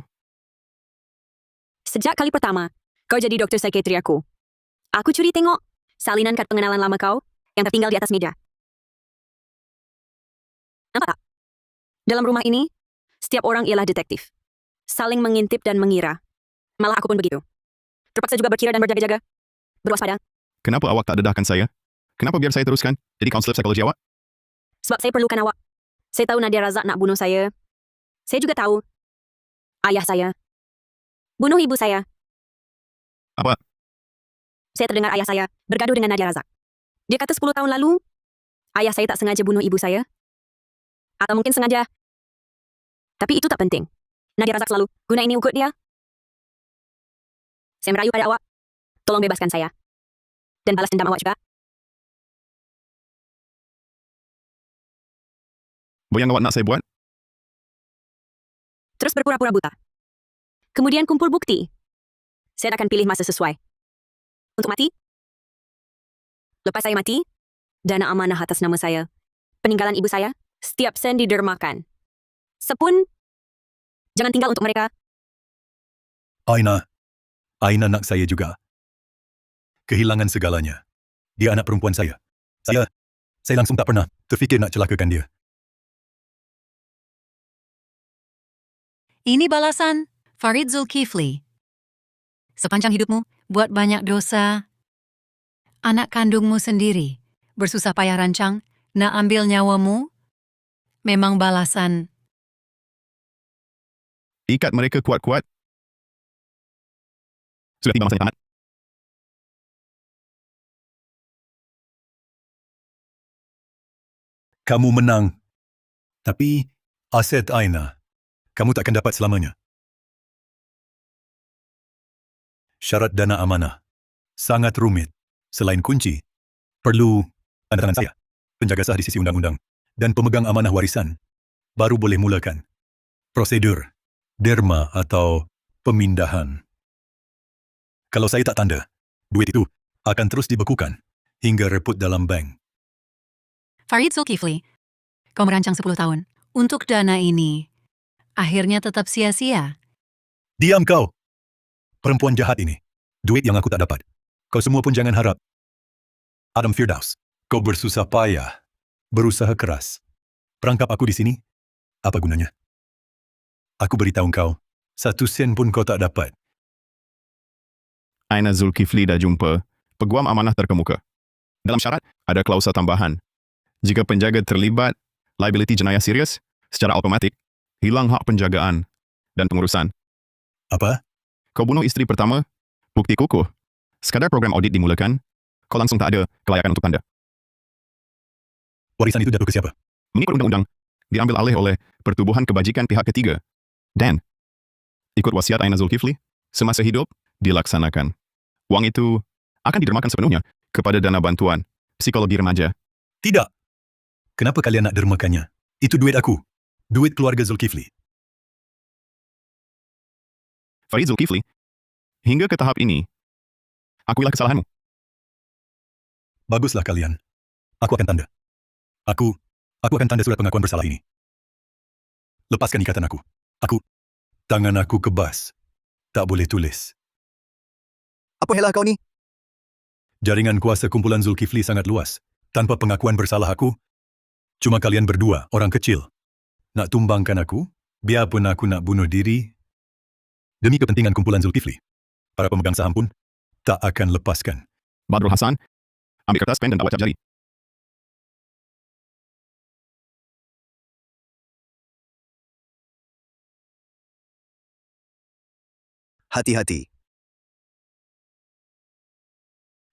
Sejak kali pertama, kau jadi doktor psikiatri aku. Aku curi tengok salinan kad pengenalan lama kau yang tertinggal di atas meja. Nampak tak? Dalam rumah ini, setiap orang ialah detektif. Saling mengintip dan mengira. Malah aku pun begitu. Terpaksa juga berkira dan berjaga-jaga. Berwaspada. kenapa awak tak dedahkan saya? Kenapa biar saya teruskan jadi kaunselor psikologi awak? Sebab saya perlukan awak. Saya tahu Nadia Razak nak bunuh saya. Saya juga tahu ayah saya bunuh ibu saya. Apa? Saya terdengar ayah saya bergaduh dengan Nadia Razak. Dia kata 10 tahun lalu, ayah saya tak sengaja bunuh ibu saya. Atau mungkin sengaja. Tapi itu tak penting. Nadia Razak selalu guna ini ugut dia. Saya merayu pada awak. Tolong bebaskan saya. Dan balas dendam awak juga. Apa yang awak nak saya buat? Terus berpura-pura buta. Kemudian kumpul bukti. Saya akan pilih masa sesuai. Untuk mati? Lepas saya mati, dana amanah atas nama saya, peninggalan ibu saya, setiap sen didermakan. Sepun, jangan tinggal untuk mereka. Aina nak saya juga. Kehilangan segalanya. Dia anak perempuan saya. Saya langsung tak pernah terfikir nak celakakan dia. Ini balasan Farid Zulkifli. Sepanjang hidupmu, buat banyak dosa. Anak kandungmu sendiri, bersusah payah rancang, nak ambil nyawamu. Memang balasan. Ikat mereka kuat-kuat. Sudah tiba masanya tamat. Kamu menang. Tapi aset Aina, kamu takkan dapat selamanya. Syarat dana amanah sangat rumit. Selain kunci, perlu tanda tangan saya, penjaga sah di sisi undang-undang, dan pemegang amanah warisan. Baru boleh mulakan prosedur derma atau pemindahan. Kalau saya tak tanda, duit itu akan terus dibekukan hingga reput dalam bank. Farid Zulkifli, kau merancang 10 tahun. Untuk dana ini, akhirnya tetap sia-sia. Diam kau! Perempuan jahat ini. Duit yang aku tak dapat. Kau semua pun jangan harap. Adam Firdaus, kau bersusah payah, berusaha keras. Perangkap aku di sini, apa gunanya? Aku beritahu kau, 1 sen pun kau tak dapat. Aina Zulkifli dah jumpa peguam amanah terkemuka. Dalam syarat, ada klausa tambahan. Jika penjaga terlibat liability jenayah serius, secara automatik, hilang hak penjagaan dan pengurusan. Apa? Kau bunuh isteri pertama, bukti kukuh. Sekadar program audit dimulakan, kau langsung tak ada kelayakan untuk tanda. Warisan itu jatuh ke siapa? Mengikut undang-undang, diambil alih oleh Pertubuhan Kebajikan pihak ketiga. Dan, ikut wasiat Aina Zulkifli, semasa hidup, dilaksanakan. Wang itu akan didermakan sepenuhnya kepada dana bantuan psikologi remaja. Tidak. Kenapa kalian nak dermakannya? Itu duit aku. Duit keluarga Zulkifli. Farid Zulkifli, hingga ke tahap ini, akuilah kesalahanmu. Baguslah kalian. Aku akan tanda. Aku akan tanda surat pengakuan bersalah ini. Lepaskan ikatan aku. Tangan aku kebas. Tak boleh tulis. Apa helah kau ni? Jaringan kuasa kumpulan Zulkifli sangat luas. Tanpa pengakuan bersalah aku, cuma kalian berdua, orang kecil. Nak tumbangkan aku, biarpun aku nak bunuh diri, demi kepentingan kumpulan Zulkifli. Para pemegang saham pun tak akan lepaskan. Badrul Hasan, ambil kertas, pen dan awak cap jari. Hati-hati.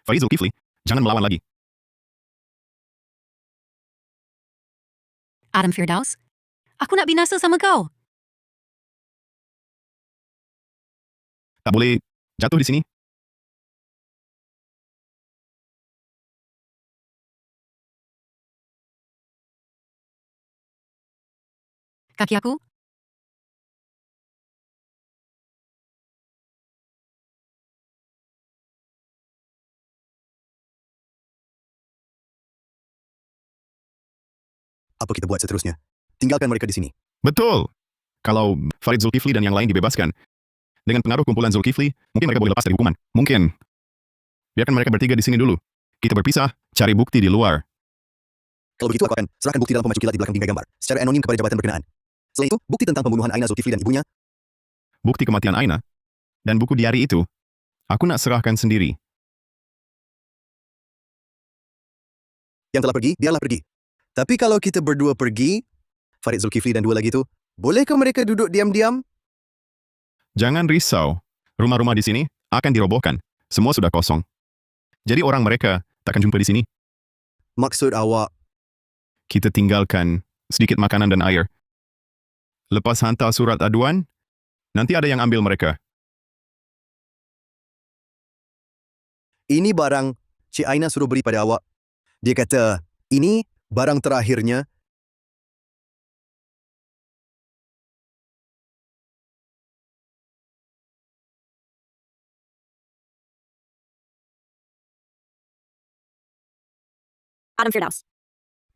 Farid Zulkifli, jangan melawan lagi. Adam Firdaus, aku nak binasa sama kau. Tak boleh jatuh di sini. Kaki aku? Apa kita buat seterusnya? Tinggalkan mereka di sini. Betul. Kalau Farid Zulkifli dan yang lain dibebaskan, dengan pengaruh kumpulan Zulkifli, mungkin mereka boleh lepas dari hukuman. Mungkin. Biarkan mereka bertiga di sini dulu. Kita berpisah, cari bukti di luar. Kalau begitu aku akan serahkan bukti dalam pemacu kilat di belakang bingkai gambar, secara anonim kepada jabatan berkenaan. Selain itu, bukti tentang pembunuhan Aina Zulkifli dan ibunya, Bukti kematian Aina, dan buku diari itu, aku nak serahkan sendiri. yang telah pergi, biarlah pergi. Tapi kalau kita berdua pergi, Farid Zulkifli dan dua lagi itu, bolehkah mereka duduk diam-diam? Jangan risau. Rumah-rumah di sini akan dirobohkan. Semua sudah kosong. Jadi orang mereka takkan jumpa di sini. Maksud awak, Kita tinggalkan sedikit makanan dan air. Lepas hantar surat aduan, nanti ada yang ambil mereka. ini barang Cik Aina suruh beri pada awak. Dia kata, ini barang terakhirnya. Adam Firdaus.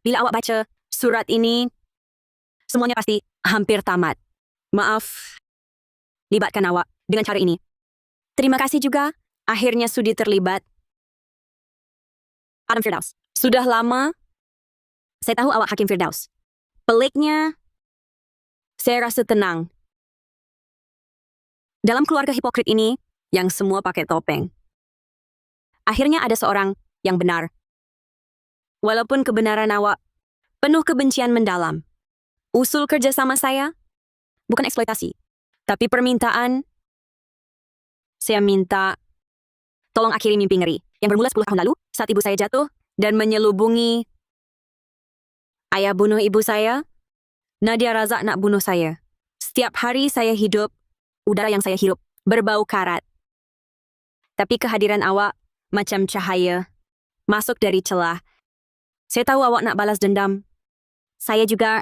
Bila awak baca surat ini, semuanya pasti hampir tamat. Maaf, libatkan awak dengan cara ini. Terima kasih juga, akhirnya sudi terlibat. Adam Firdaus. Sudah lama, saya tahu awak Hakim Firdaus. Peliknya, saya rasa tenang. Dalam keluarga hipokrit ini, yang semua pakai topeng. Akhirnya ada seorang yang benar. Walaupun kebenaran awak penuh kebencian mendalam. Usul kerjasama saya bukan eksploitasi, tapi permintaan. Saya minta tolong akhiri mimpi ngeri yang bermula 10 tahun lalu saat ibu saya jatuh dan menyelubungi. Ayah bunuh ibu saya, Nadia Razak nak bunuh saya. Setiap hari saya hidup, udara yang saya hirup berbau karat. Tapi kehadiran awak macam cahaya masuk dari celah. Saya tahu awak nak balas dendam. Saya juga.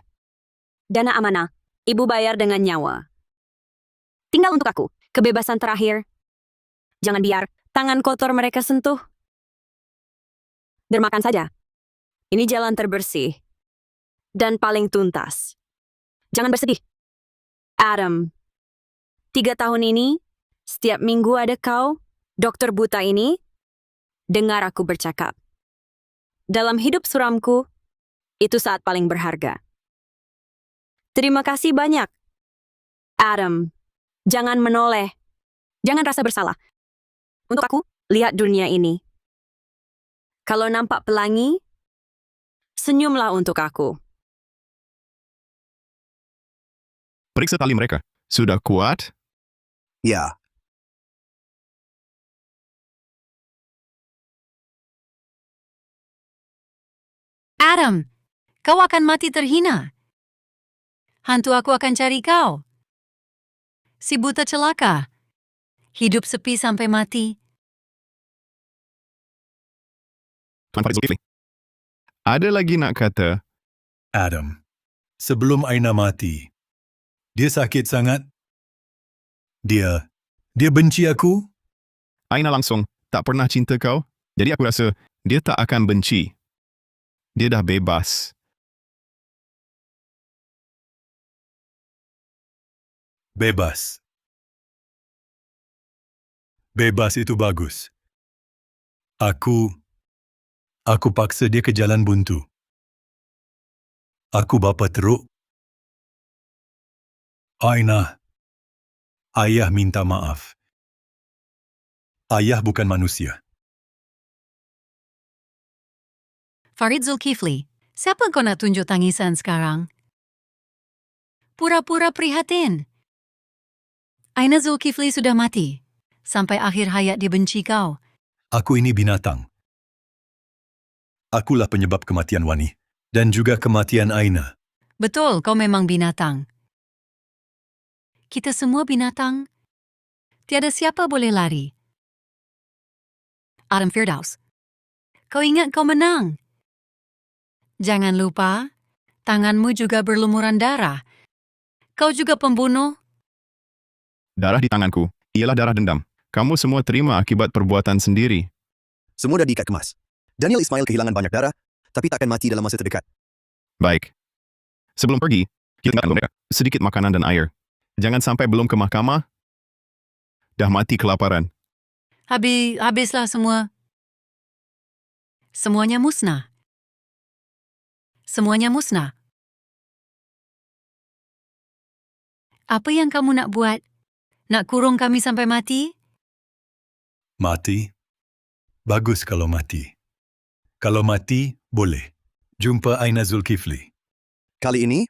Dana amanah. Ibu bayar dengan nyawa. Tinggal untuk aku. Kebebasan terakhir. Jangan biar tangan kotor mereka sentuh. Dermakan saja. Ini jalan terbersih. Dan paling tuntas. Jangan bersedih. Adam. 3 tahun ini, setiap minggu ada kau, dokter buta ini, dengar aku bercakap. Dalam hidup suramku, itu saat paling berharga. Terima kasih banyak. Adam, jangan menoleh. Jangan rasa bersalah. Untuk aku, lihat dunia ini. Kalau nampak pelangi, senyumlah untuk aku. Periksa tali mereka. Sudah kuat? Ya, Adam, kau akan mati terhina. Hantu aku akan cari kau. Si buta celaka. Hidup sepi sampai mati. Tuan Farid Zulkifli. Ada lagi nak kata, Adam, sebelum Aina mati, dia sakit sangat. Dia benci aku. Aina langsung tak pernah cinta kau, jadi aku rasa dia tak akan benci. Dia dah bebas. Bebas. Bebas itu bagus. Aku paksa dia ke jalan buntu. Aku bapa teruk. Aina, ayah minta maaf. Ayah bukan manusia. Farid Zulkifli, siapa kau nak tunjuk tangisan sekarang? Pura-pura prihatin. Aina Zulkifli sudah mati. Sampai akhir hayat dia benci kau. Aku ini binatang. Akulah penyebab kematian Wani dan juga kematian Aina. Betul, kau memang binatang. Kita semua binatang. Tiada siapa boleh lari. Adam Firdaus, kau ingat kau menang. Jangan lupa, tanganmu juga berlumuran darah. Kau juga pembunuh. Darah di tanganku ialah darah dendam. Kamu semua terima akibat perbuatan sendiri. Semua dah diikat kemas. Daniel Ismail kehilangan banyak darah, tapi takkan mati dalam masa terdekat. Baik. Sebelum pergi, kita tinggalkan mereka sedikit makanan dan air. Jangan sampai belum ke mahkamah, dah mati kelaparan. Habislah semua. Semuanya musnah. Semuanya musnah. Apa yang kamu nak buat? Nak kurung kami sampai mati? Mati? Bagus kalau mati. Kalau mati, boleh. Jumpa Aina Zulkifli. Kali ini,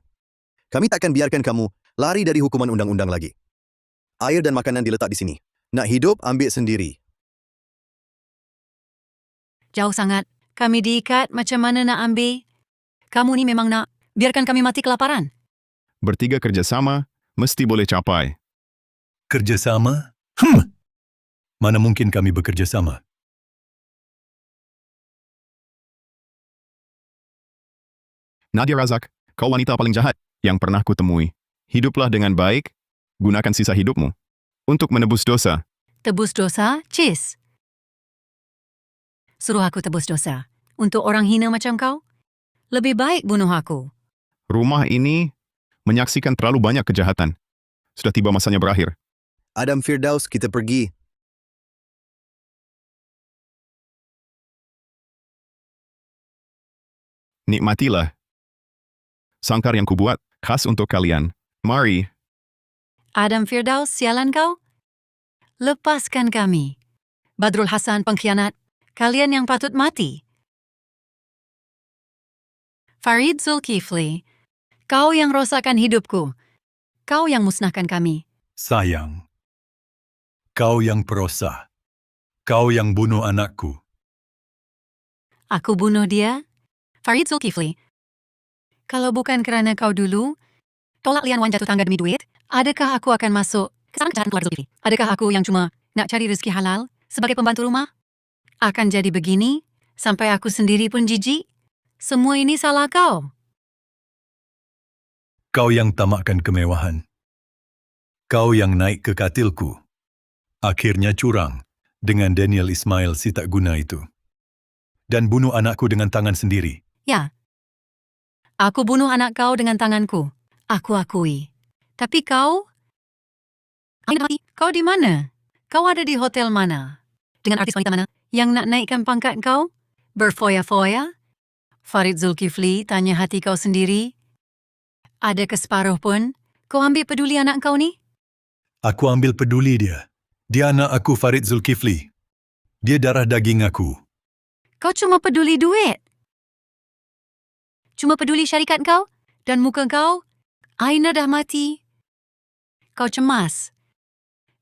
kami takkan biarkan kamu lari dari hukuman undang-undang lagi. Air dan makanan diletak di sini. Nak hidup, ambil sendiri. Jauh sangat. Kami diikat, macam mana nak ambil? Kamu ni memang nak biarkan kami mati kelaparan? Bertiga kerjasama, mesti boleh capai. Kerjasama? Mana mungkin kami bekerjasama? Nadia Razak, kau wanita paling jahat yang pernah kutemui. Hiduplah dengan baik, gunakan sisa hidupmu untuk menebus dosa. Tebus dosa? Cis. Suruh aku tebus dosa. Untuk orang hina macam kau? Lebih baik bunuh aku. Rumah ini menyaksikan terlalu banyak kejahatan. Sudah tiba masanya berakhir. Adam Firdaus, kita pergi. Nikmatilah. Sangkar yang kubuat, khas untuk kalian. Mari. Adam Firdaus, sialan kau? Lepaskan kami. Badrul Hasan, pengkhianat. Kalian yang patut mati. Farid Zulkifli, kau yang rosakkan hidupku. Kau yang musnahkan kami. Sayang. Kau yang perosa. Kau yang bunuh anakku. Aku bunuh dia? Farid Zulkifli, kalau bukan kerana kau dulu, tolak Lian Wan jatuh tangga demi duit, adakah aku akan masuk ke sarang kejahatan keluarga Zulkifli? Adakah aku yang cuma nak cari rezeki halal sebagai pembantu rumah? Akan jadi begini, sampai aku sendiri pun jijik? Semua ini salah kau. Kau yang tamakkan kemewahan. Kau yang naik ke katilku. Akhirnya curang dengan Daniel Ismail si tak guna itu. Dan bunuh anakku dengan tangan sendiri. Ya. Aku bunuh anak kau dengan tanganku. Aku akui. Tapi kau? Kau di mana? Kau ada di hotel mana? Dengan artis wanita mana yang nak naikkan pangkat kau? Berfoya-foya? Farid Zulkifli, tanya hati kau sendiri. Ada ke separuh pun kau ambil peduli anak kau ni? Aku ambil peduli dia. Dia anak aku Farid Zulkifli. Dia darah daging aku. Kau cuma peduli duit. Cuma peduli syarikat kau dan muka kau. Aina dah mati. Kau cemas.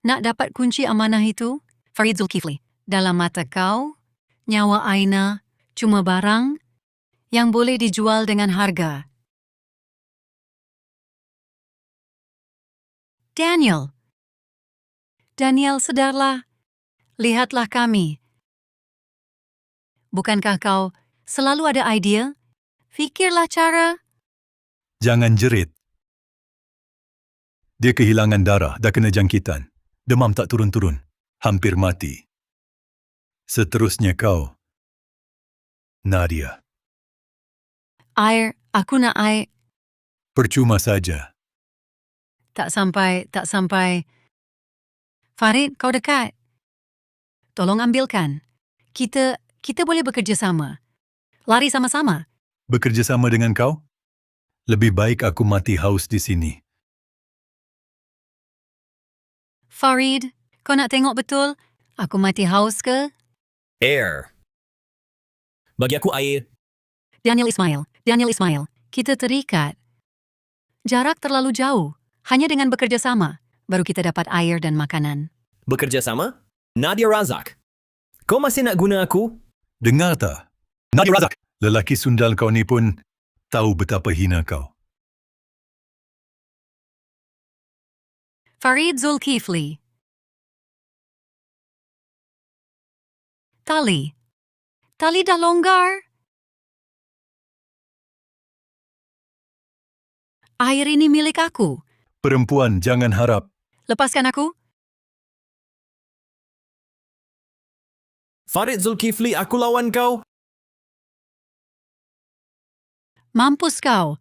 Nak dapat kunci amanah itu? Farid Zulkifli, dalam mata kau, nyawa Aina cuma barang yang boleh dijual dengan harga. Daniel, sedarlah. Lihatlah kami. Bukankah kau selalu ada idea? Fikirlah cara. Jangan jerit. Dia kehilangan darah, dah kena jangkitan. Demam tak turun-turun. Hampir mati. Seterusnya kau, Nadia. Air, aku nak air. Percuma saja. Tak sampai. Farid, kau dekat. Tolong ambilkan. Kita boleh bekerja sama. Lari sama-sama. Bekerjasama dengan kau? Lebih baik aku mati haus di sini. Farid, kau nak tengok betul? Aku mati haus ke? Air. Bagi aku air. Daniel Ismail, kita terikat. Jarak terlalu jauh. Hanya dengan bekerja sama, baru kita dapat air dan makanan. Bekerja sama? Nadia Razak. Kau masih nak guna aku? Dengar tak? Nadia Razak, lelaki sundal kau ni pun tahu betapa hina kau. Farid Zulkifli. Tali. Tali dah longgar. Air ini milik aku. Perempuan, jangan harap. Lepaskan aku. Farid Zulkifli, aku lawan kau. Mampus kau.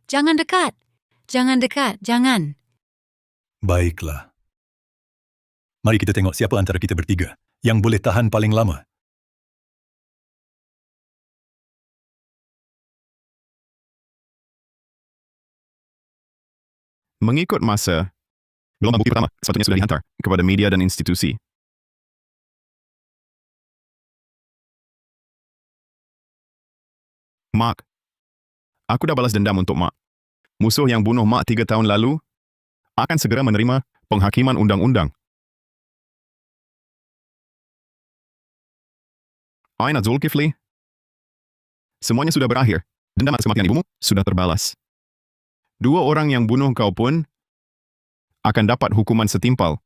Jangan dekat. Jangan dekat. Jangan. Baiklah. Mari kita tengok siapa antara kita bertiga yang boleh tahan paling lama. Mengikut masa, gelombang bukti pertama sepatutnya sudah dihantar kepada media dan institusi. Mak, aku dah balas dendam untuk Mak. Musuh yang bunuh Mak 3 tahun lalu akan segera menerima penghakiman undang-undang. Aina Zulkifli, semuanya sudah berakhir. Dendam atas kematian ibumu sudah terbalas. 2 orang yang bunuh kau pun akan dapat hukuman setimpal.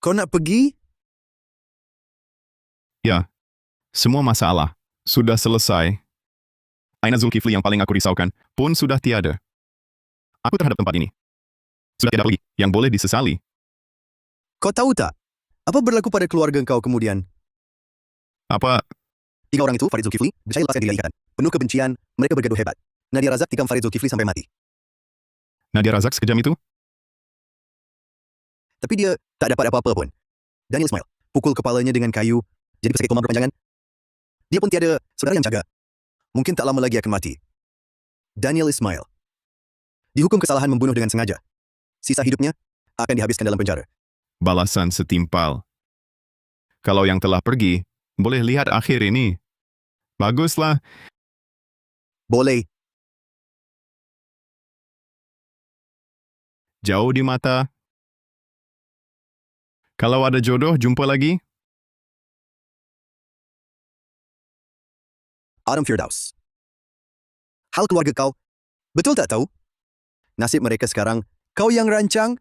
Kau nak pergi? Ya, semua masalah sudah selesai. Aina Zulkifli yang paling aku risaukan pun sudah tiada. Aku terhadap tempat ini sudah tiada lagi yang boleh disesali. Kau tahu tak? Apa berlaku pada keluarga kau kemudian? Apa? 3 orang itu, Farid Zulkifli, berjaya lepaskan diri dari ikatan. Penuh kebencian, mereka bergaduh hebat. Nadia Razak tikam Farid Zulkifli sampai mati. Nadia Razak sekejam itu? Tapi dia tak dapat apa-apa pun. Daniel Ismail pukul kepalanya dengan kayu, jadi pesakit koma berpanjangan. Dia pun tiada saudara yang jaga. Mungkin tak lama lagi akan mati. Daniel Ismail dihukum kesalahan membunuh dengan sengaja. Sisa hidupnya akan dihabiskan dalam penjara. Balasan setimpal. Kalau yang telah pergi, boleh lihat akhir ini. Baguslah. Boleh. Jauh di mata. Kalau ada jodoh, jumpa lagi. Adam Firdaus. Hal keluarga kau, betul tak tahu? Nasib mereka sekarang, kau yang rancang,